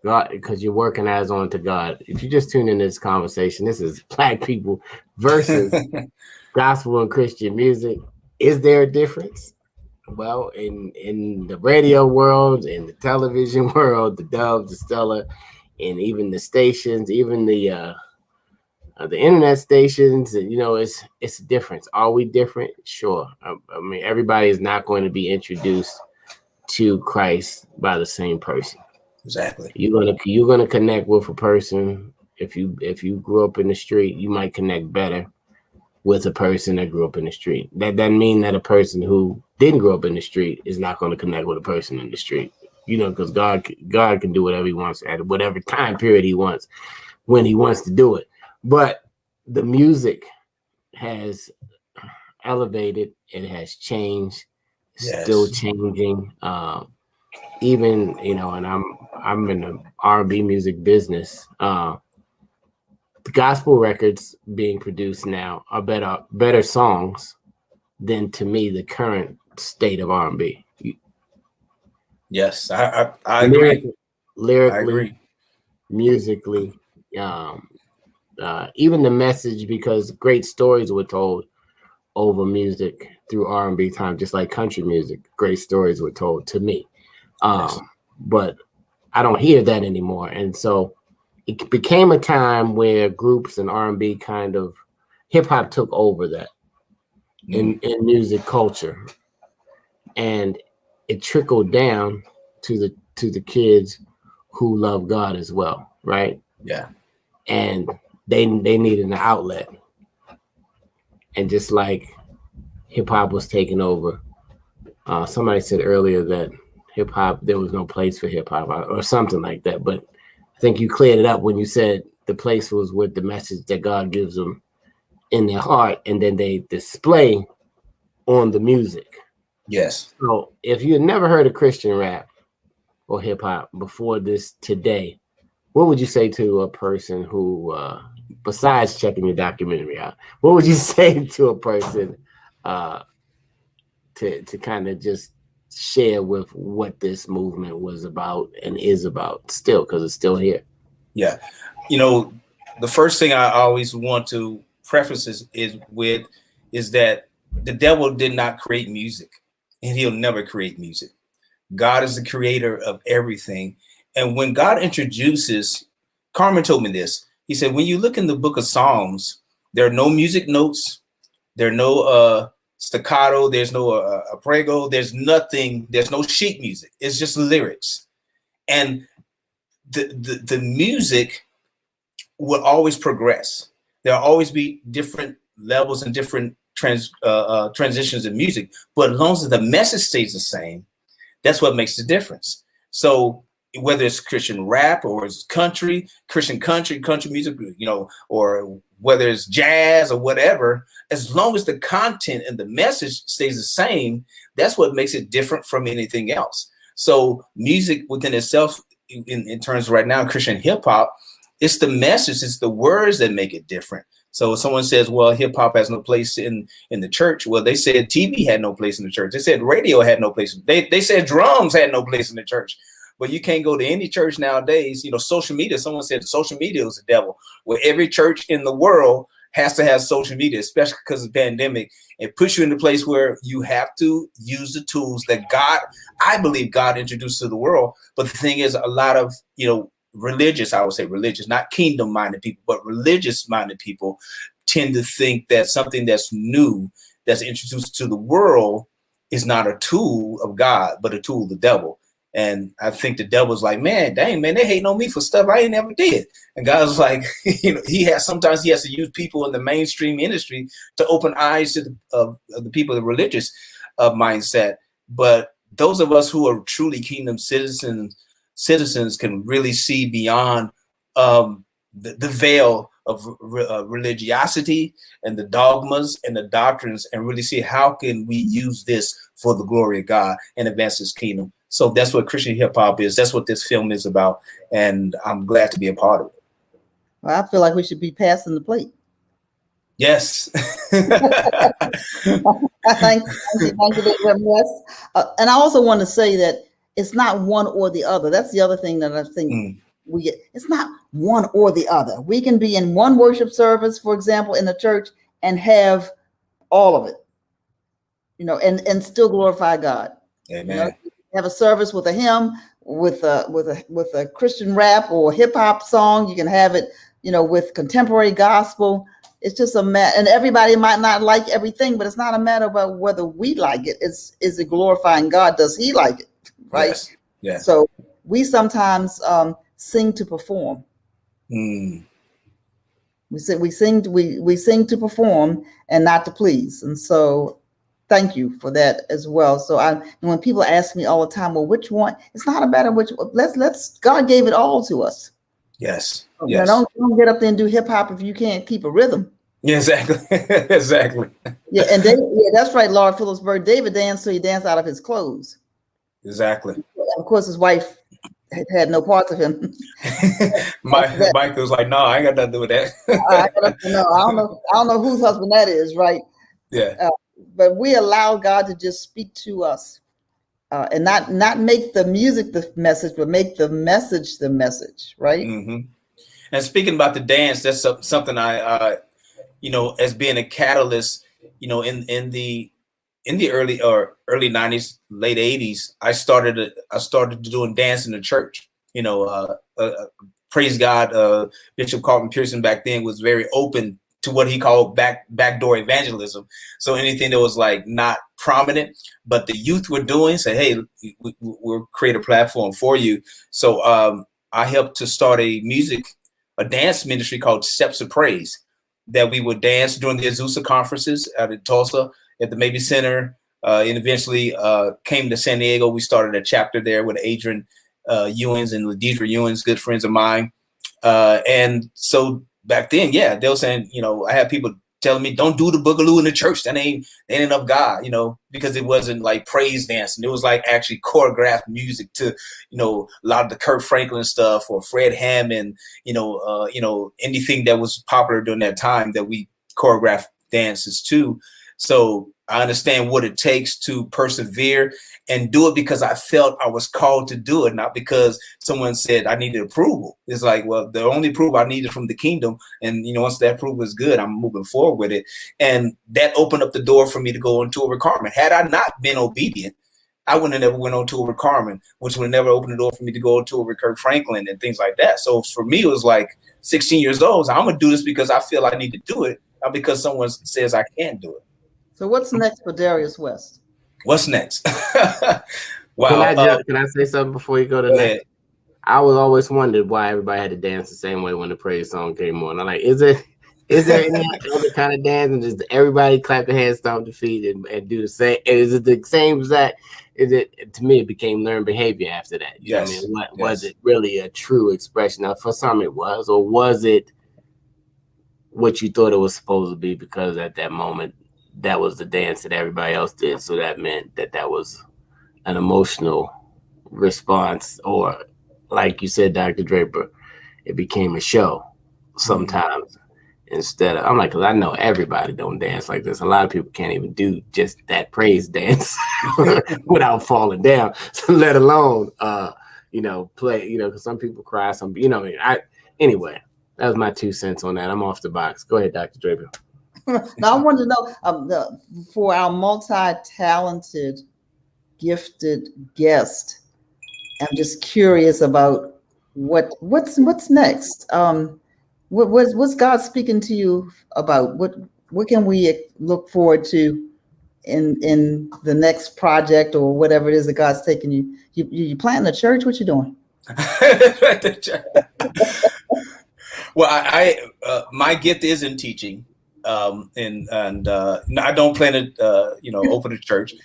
God, because you're working as unto God. If you just tune in this conversation, this is Black people versus gospel and Christian music. Is there a difference? Well, in the radio world, in the television world, the Dove, the Stella, and even the stations, even the internet stations, you know, it's a difference. Are we different? Sure. I mean, everybody is not going to be introduced to Christ by the same person. Exactly. You're gonna connect with a person. If you grew up in the street, you might connect better with a person that grew up in the street. That doesn't mean that a person who didn't grow up in the street is not going to connect with a person in the street. You know, because God can do whatever he wants at whatever time period he wants, when he wants to do it. But the music has elevated. It has changed. Yes. Still changing. Even, you know, and I'm in the R&B music business. The gospel records being produced now are better songs than, to me, the current state of R&B. Yes, I agree. Lyrically, I agree. Musically, even the message, because great stories were told over music through R&B time, just like country music. Great stories were told to me. Yes. But I don't hear that anymore. And so it became a time where groups and R&B kind of, hip hop took over that in music culture, and it trickled down to the kids who love God as well, right? Yeah. And they needed an outlet, and just like hip hop was taking over, somebody said earlier that hip hop, there was no place for hip hop or something like that, but I think you cleared it up when you said the place was with the message that God gives them in their heart, and then they display on the music. Yes. So if you had never heard of Christian rap or hip hop before this today, what would you say to a person who, besides checking your documentary out, what would you say to a person to kind of just share with what this movement was about and is about still, because it's still here? Yeah. You know, the first thing I always want to preface is that the devil did not create music, and he'll never create music. God is the creator of everything. And when God introduces, Carmen told me this, he said, when you look in the book of Psalms, there are no music notes, there are no staccato, there's no prego, there's nothing, there's no sheet music. It's just lyrics. And the music will always progress. There'll always be different levels and different transitions in music, but as long as the message stays the same, that's what makes the difference. So whether it's Christian rap or it's Christian country music, or whether it's jazz or whatever, as long as the content and the message stays the same, that's what makes it different from anything else. So music within itself, in terms of right now, Christian hip hop, it's the message, it's the words that make it different. So if someone says, well, hip hop has no place in the church. Well, they said TV had no place in the church. They said radio had no place. They said drums had no place in the church. But you can't go to any church nowadays. Social media, someone said social media is the devil. Well, every church in the world has to have social media, especially because of the pandemic. It puts you in a place where you have to use the tools that I believe God introduced to the world. But the thing is, a lot of, religious, not kingdom-minded people, but religious-minded people tend to think that something that's new, that's introduced to the world, is not a tool of God, but a tool of the devil. And I think the devil's like, man, dang, man, they hating on me for stuff I ain't never did. And God's like, sometimes he has to use people in the mainstream industry to open eyes to the people, the religious mindset. But those of us who are truly kingdom citizens can really see beyond the veil of religiosity and the dogmas and the doctrines, and really see how can we use this for the glory of God and advance his kingdom. So that's what Christian hip hop is. That's what this film is about. And I'm glad to be a part of it. Well, I feel like we should be passing the plate. Yes. Thank you very much. And I also want to say that it's not one or the other. That's the other thing that I think we get. It's not one or the other. We can be in one worship service, for example, in the church, and have all of it, and still glorify God. Amen. Have a service with a hymn, with a Christian rap or hip hop song. You can have it, with contemporary gospel. It's just a matter, and everybody might not like everything, but it's not a matter about whether we like it. Is it glorifying God? Does he like it? Right. Yes. Yeah. So we sometimes sing to perform. We sing to perform and not to please. And so thank you for that as well. So when people ask me all the time, well, which one? It's not a matter which. Let's. God gave it all to us. Yes. Yes. Don't get up there and do hip hop if you can't keep a rhythm. Yeah, exactly. Exactly. Yeah, and that's right, Lord Phillipsburg. David danced so he danced out of his clothes. Exactly. Of course, his wife had no parts of him. Mike was like, no, I ain't got nothing to do with that. I don't know whose husband that is, right? Yeah. But we allow God to just speak to us, and not make the music the message, but make the message the message, right? Mm-hmm. And speaking about the dance, that's something I as being a catalyst, in the early 90s, late 80s, I started doing dance in the church. Praise God, Bishop Carlton Pearson back then was very open to what he called backdoor evangelism. So anything that was like not prominent, but the youth were doing, say, hey, we'll create a platform for you. So I helped to start a dance ministry called Steps of Praise, that we would dance during the Azusa conferences out in Tulsa at the Mabee Center, and eventually came to San Diego. We started a chapter there with Adrian Ewins and Ladidra Ewins, good friends of mine. And so back then, they were saying, I had people telling me, don't do the boogaloo in the church. That ain't of God, because it wasn't like praise dancing. It was like actually choreographed music to, a lot of the Kirk Franklin stuff or Fred Hammond, anything that was popular during that time that we choreographed dances to. So I understand what it takes to persevere and do it because I felt I was called to do it, not because someone said I needed approval. It's like, well, the only approval I needed from the kingdom. And, once that approval is good, I'm moving forward with it. And that opened up the door for me to go on tour with Carmen. Had I not been obedient, I wouldn't have never went on tour with Carmen, which would never open the door for me to go on tour with Kirk Franklin and things like that. So for me, it was like 16 years old. So I'm going to do this because I feel I need to do it, not because someone says I can't do it. So what's next for Darius West? What's next? Wow. Can I say something before you go to next? I was always wondered why everybody had to dance the same way when the praise song came on. I'm like, is it Is there any other kind of dance, and does everybody clap their hands, stomp their feet, and do the same? Is it the same as that? Is it, to me, it became learned behavior after that? You know what I mean? What was it really a true expression? Now, for some it was, or was it what you thought it was supposed to be? Because at that moment, that was the dance that everybody else did, so that meant that that was an emotional response, or like you said, Dr. Draper, it became a show sometimes. Instead of, I'm like, because I know everybody don't dance like this. A lot of people can't even do just that praise dance without falling down, so let alone, play, because some people cry, some, anyway, that was my 2 cents on that. I'm off the box. Go ahead, Dr. Draper. Now I want to know, for our multi-talented, gifted guest, I'm just curious about what's next. What's God speaking to you about? What can we look forward to in the next project or whatever it is that God's taking you? You planting a church? What you doing? Well, I my gift is in teaching, and I don't plan to open a church,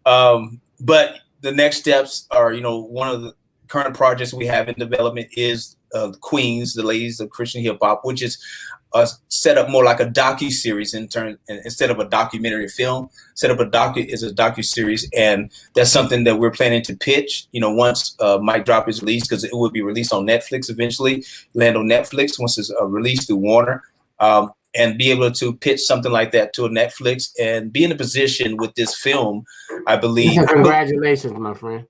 but the next steps are, one of the current projects we have in development is Queens, the Ladies of Christian Hip Hop, which is set up more like a docu-series instead of a documentary film. Set up a docu-series, and that's something that we're planning to pitch, once Mic Drop is released, because it will be released on Netflix eventually, land on Netflix once it's released through Warner, and be able to pitch something like that to a Netflix and be in a position with this film, I believe. Congratulations, my friend.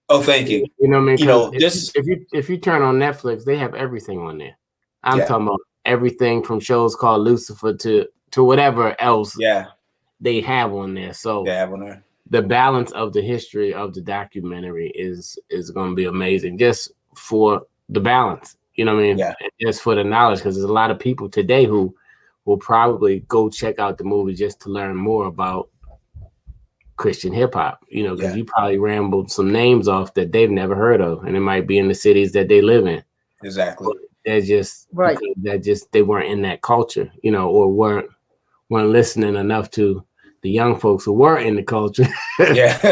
Oh, thank you. You know what I mean? If you turn on Netflix, they have everything on there. I'm talking about everything from shows called Lucifer to whatever else they have on there. So the balance of the history of the documentary is going to be amazing, just for the balance. You know what I mean? Yeah. Just for the knowledge, because there's a lot of people today who will probably go check out the movie just to learn more about Christian hip hop, because you probably rambled some names off that they've never heard of, and it might be in the cities that they live in. Exactly. But they're just they weren't in that culture, or weren't listening enough to the young folks who were in the culture. At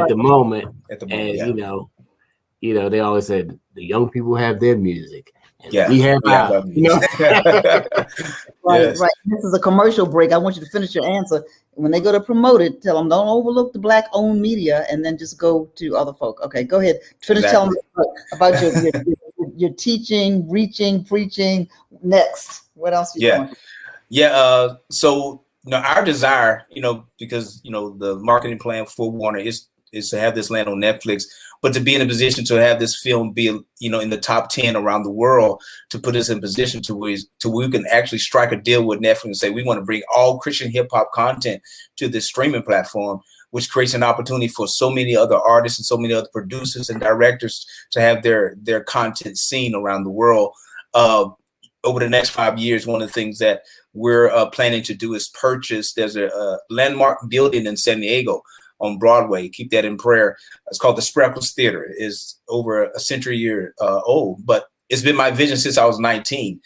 the moment. They always said the young people have their music. We have ours. Right. This is a commercial break. I want you to finish your answer. When they go to promote it, tell them don't overlook the Black-owned media, and then just go to other folk. Okay, go ahead. Finish telling them about your teaching, reaching, preaching. Next, what else you doing? So our desire, because the marketing plan for Warner is to have this land on Netflix, but to be in a position to have this film be, in the top 10 around the world, to put us in position to where we can actually strike a deal with Netflix and say we want to bring all Christian hip hop content to this streaming platform, which creates an opportunity for so many other artists and so many other producers and directors to have their content seen around the world. Over the next 5 years, one of the things that we're planning to do is purchase. There's a landmark building in San Diego on Broadway. Keep that in prayer. It's called the Spreckles Theater. It's over a century old, but it's been my vision since I was 19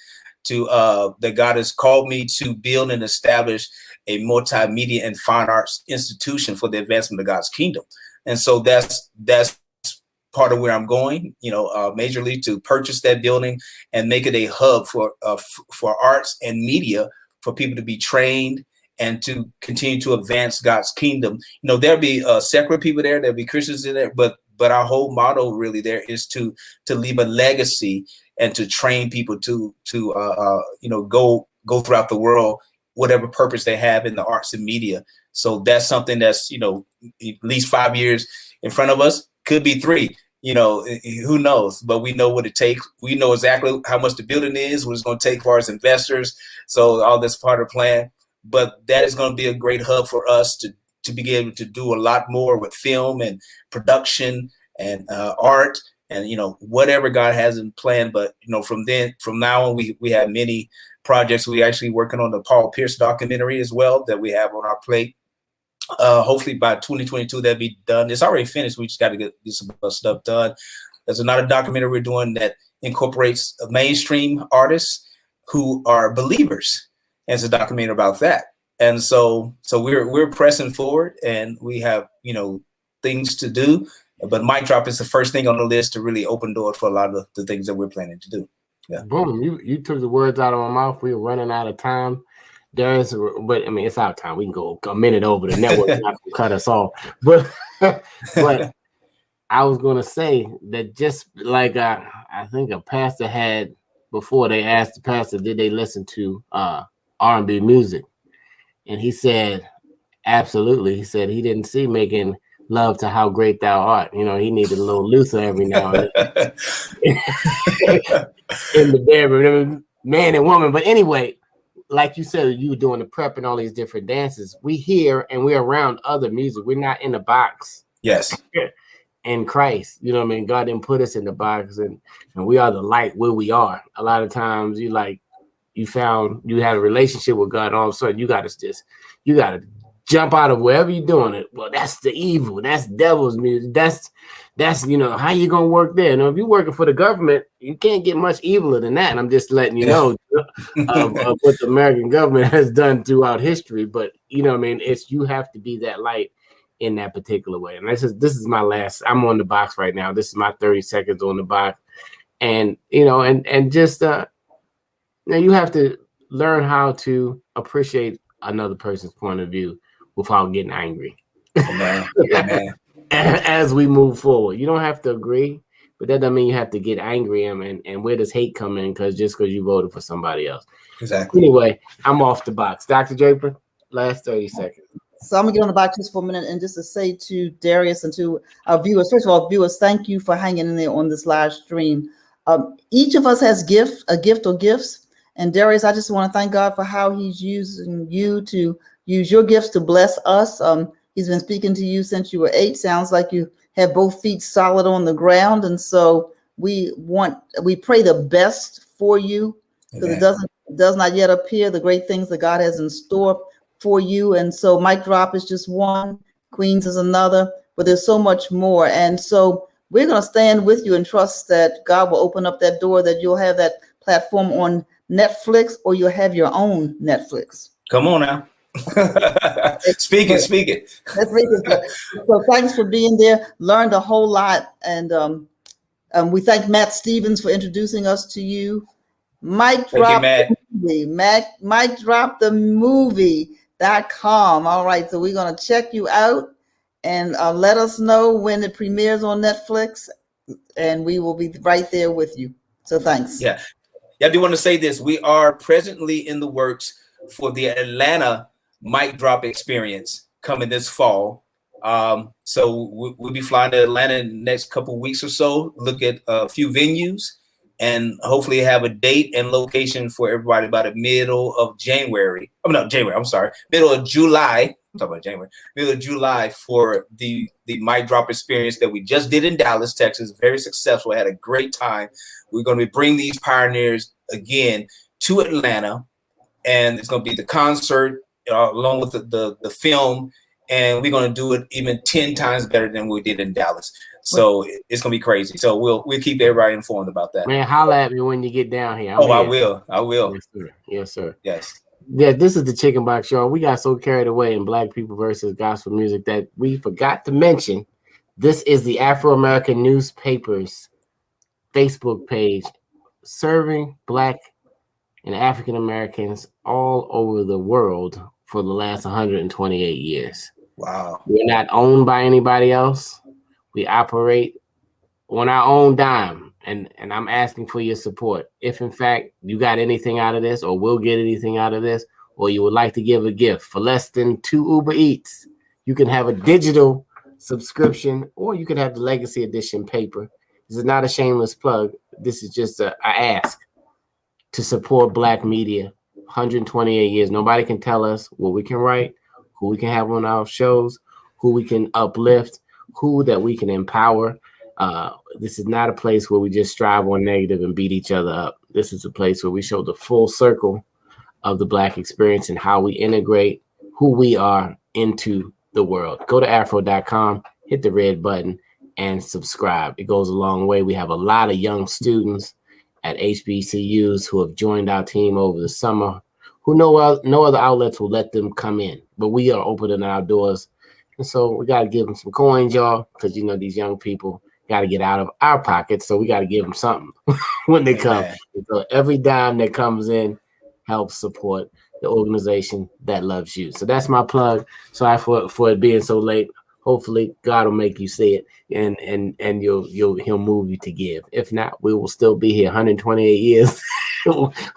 that God has called me to build and establish a multimedia and fine arts institution for the advancement of God's kingdom. And so that's part of where I'm going, majorly, to purchase that building and make it a hub for arts and media, for people to be trained and to continue to advance God's kingdom. There'll be secular people there, there'll be Christians in there, but our whole motto really there is to leave a legacy and to train people to go throughout the world, whatever purpose they have in the arts and media. So that's something that's, at least 5 years in front of us, could be 3. Who knows? But we know what it takes. We know exactly how much the building is, what it's going to take for us investors. So all this part of the plan. But that is going to be a great hub for us to be able to do a lot more with film and production and art and whatever God has in plan. But from now on, we have many projects. We actually working on the Paul Pierce documentary as well that we have on our plate. Hopefully by 2022 that'll be done. It's already finished. We just got to get some stuff done. There's another documentary we're doing that incorporates mainstream artists who are believers. And it's a documentary about that. And so we're pressing forward, and we have, things to do. But Mic Drop is the first thing on the list to really open doors for a lot of the things that we're planning to do. Yeah. Boom. You took the words out of my mouth. We were running out of time. But I mean, it's our time. We can go a minute over. The network not gonna cut us off. But I was gonna say that just like I think a pastor had before, they asked the pastor, did they listen to R&B music? And he said, absolutely. He said he didn't see making love to How Great Thou Art. He needed a little Luther every now and then in the bedroom, man and woman. But anyway, like you said, you were doing the prep and all these different dances. We hear and we're around other music. We're not in the box. Yes. In Christ, God didn't put us in the box, and we are the light where we are. A lot of times you had a relationship with God, all of a sudden you got to jump out of wherever you're doing it. Well, that's the evil. That's devil's music. That's how you gonna work there. If you're working for the government, you can't get much eviler than that. And I'm just letting you know of what the American government has done throughout history. But it's you have to be that light in that particular way. And this is my last. I'm on the box right now. This is my 30 seconds on the box, and just you have to learn how to appreciate another person's point of view without getting angry. Amen. As we move forward, you don't have to agree, but that doesn't mean you have to get angry. And where does hate come in? Because you voted for somebody else. Exactly. Anyway, I'm off the box. Dr. Draper, last 30 seconds. So I'm gonna get on the box just for a minute and just to say to Darius and to our viewers, first of all, viewers, thank you for hanging in there on this live stream. Each of us has a gift or gifts. And Darius, I just want to thank God for how he's using you to use your gifts to bless us. He's been speaking to you since you were 8. Sounds like you have both feet solid on the ground. And so we pray the best for you, because it does not yet appear the great things that God has in store for you. And so Mic Drop is just one, Queens is another, but there's so much more. And so we're going to stand with you and trust that God will open up that door, that you'll have that platform on Netflix, or you'll have your own Netflix. Come on now. Speak it. So thanks for being there. Learned a whole lot. And we thank Matt Stevens for introducing us to you. Mic Drop the Movie. Mic Drop the Movie.com. All right. So we're going to check you out, and let us know when it premieres on Netflix, and we will be right there with you. So thanks. Yeah. I do want to say this. We are presently in the works for the Atlanta Mic Drop experience coming this fall. So we'll be flying to Atlanta in the next couple of weeks or so, look at a few venues, and hopefully have a date and location for everybody by the middle of January. Middle of July. I'm talking about January. Middle of July for the Mic Drop experience that we just did in Dallas, Texas. Very successful. I had a great time. We're going to be bringing these pioneers again to Atlanta, and it's going to be the concert along with the film, and we're going to do it even 10 times better than we did in Dallas. So it's going to be crazy. So we'll keep everybody informed about that. Man, holla at me when you get down here. I will. Yes, sir. Yes. Yeah, this is the Chicken Box Show. We got so carried away in Black people versus gospel music that we forgot to mention this is the Afro-American Newspapers Facebook page, serving Black and African Americans all over the world for the last 128 years. Wow. We're not owned by anybody else. We operate on our own dime. And I'm asking for your support. If in fact you got anything out of this, or will get anything out of this, or you would like to give a gift for less than 2 Uber Eats, you can have a digital subscription, or you can have the Legacy Edition paper. This is not a shameless plug. This is just a ask to support Black media. 128 years. Nobody can tell us what we can write, who we can have on our shows, who we can uplift, who that we can empower. This is not a place where we just strive on negative and beat each other up. This is a place where we show the full circle of the Black experience and how we integrate who we are into the world. Go to afro.com, hit the red button, and subscribe. It goes a long way. We have a lot of young students at HBCUs who have joined our team over the summer, who no other outlets will let them come in, but we are opening our doors. And so we got to give them some coins, y'all, because you know these young people got to get out of our pockets, so we got to give them something when they come. And so every dime that comes in helps support the organization that loves you. So that's my plug. Sorry for it being so late. Hopefully God will make you see it, and he'll move you to give. If not, we will still be here 128 years.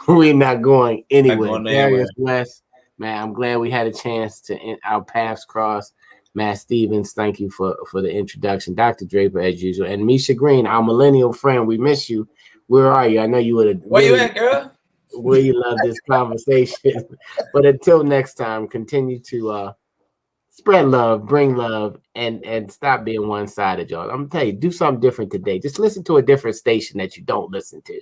We're not going anywhere. Darius West, man, I'm glad we had a chance to our paths cross. Matt Stevens, thank you for the introduction. Dr. Draper, as usual. And Misha Green, our millennial friend, we miss you. Where are you? I know you would have. Where you at, girl? We love this conversation. But until next time, continue to spread love, bring love, and stop being one-sided, y'all. I'm gonna tell you, do something different today. Just listen to a different station that you don't listen to,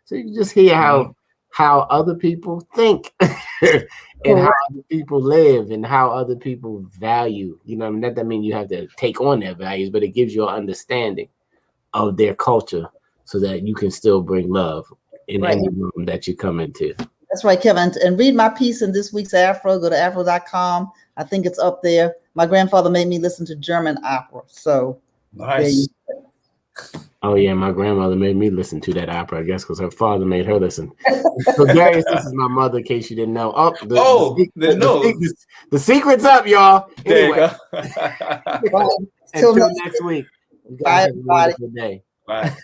so you can just hear how other people think and how other people live and how other people value. You know, that doesn't mean you have to take on their values, but it gives you an understanding of their culture so that you can still bring love in any room that you come into. That's right, Kevin. And read my piece in this week's Afro. Go to afro.com. I think it's up there. My grandfather made me listen to German opera. So nice. Oh, yeah, my grandmother made me listen to that opera, I guess, because her father made her listen. So, Darius, this is my mother, in case you didn't know. The secret's up, y'all. Anyway. Until next week. You guys have a wonderful day. Bye.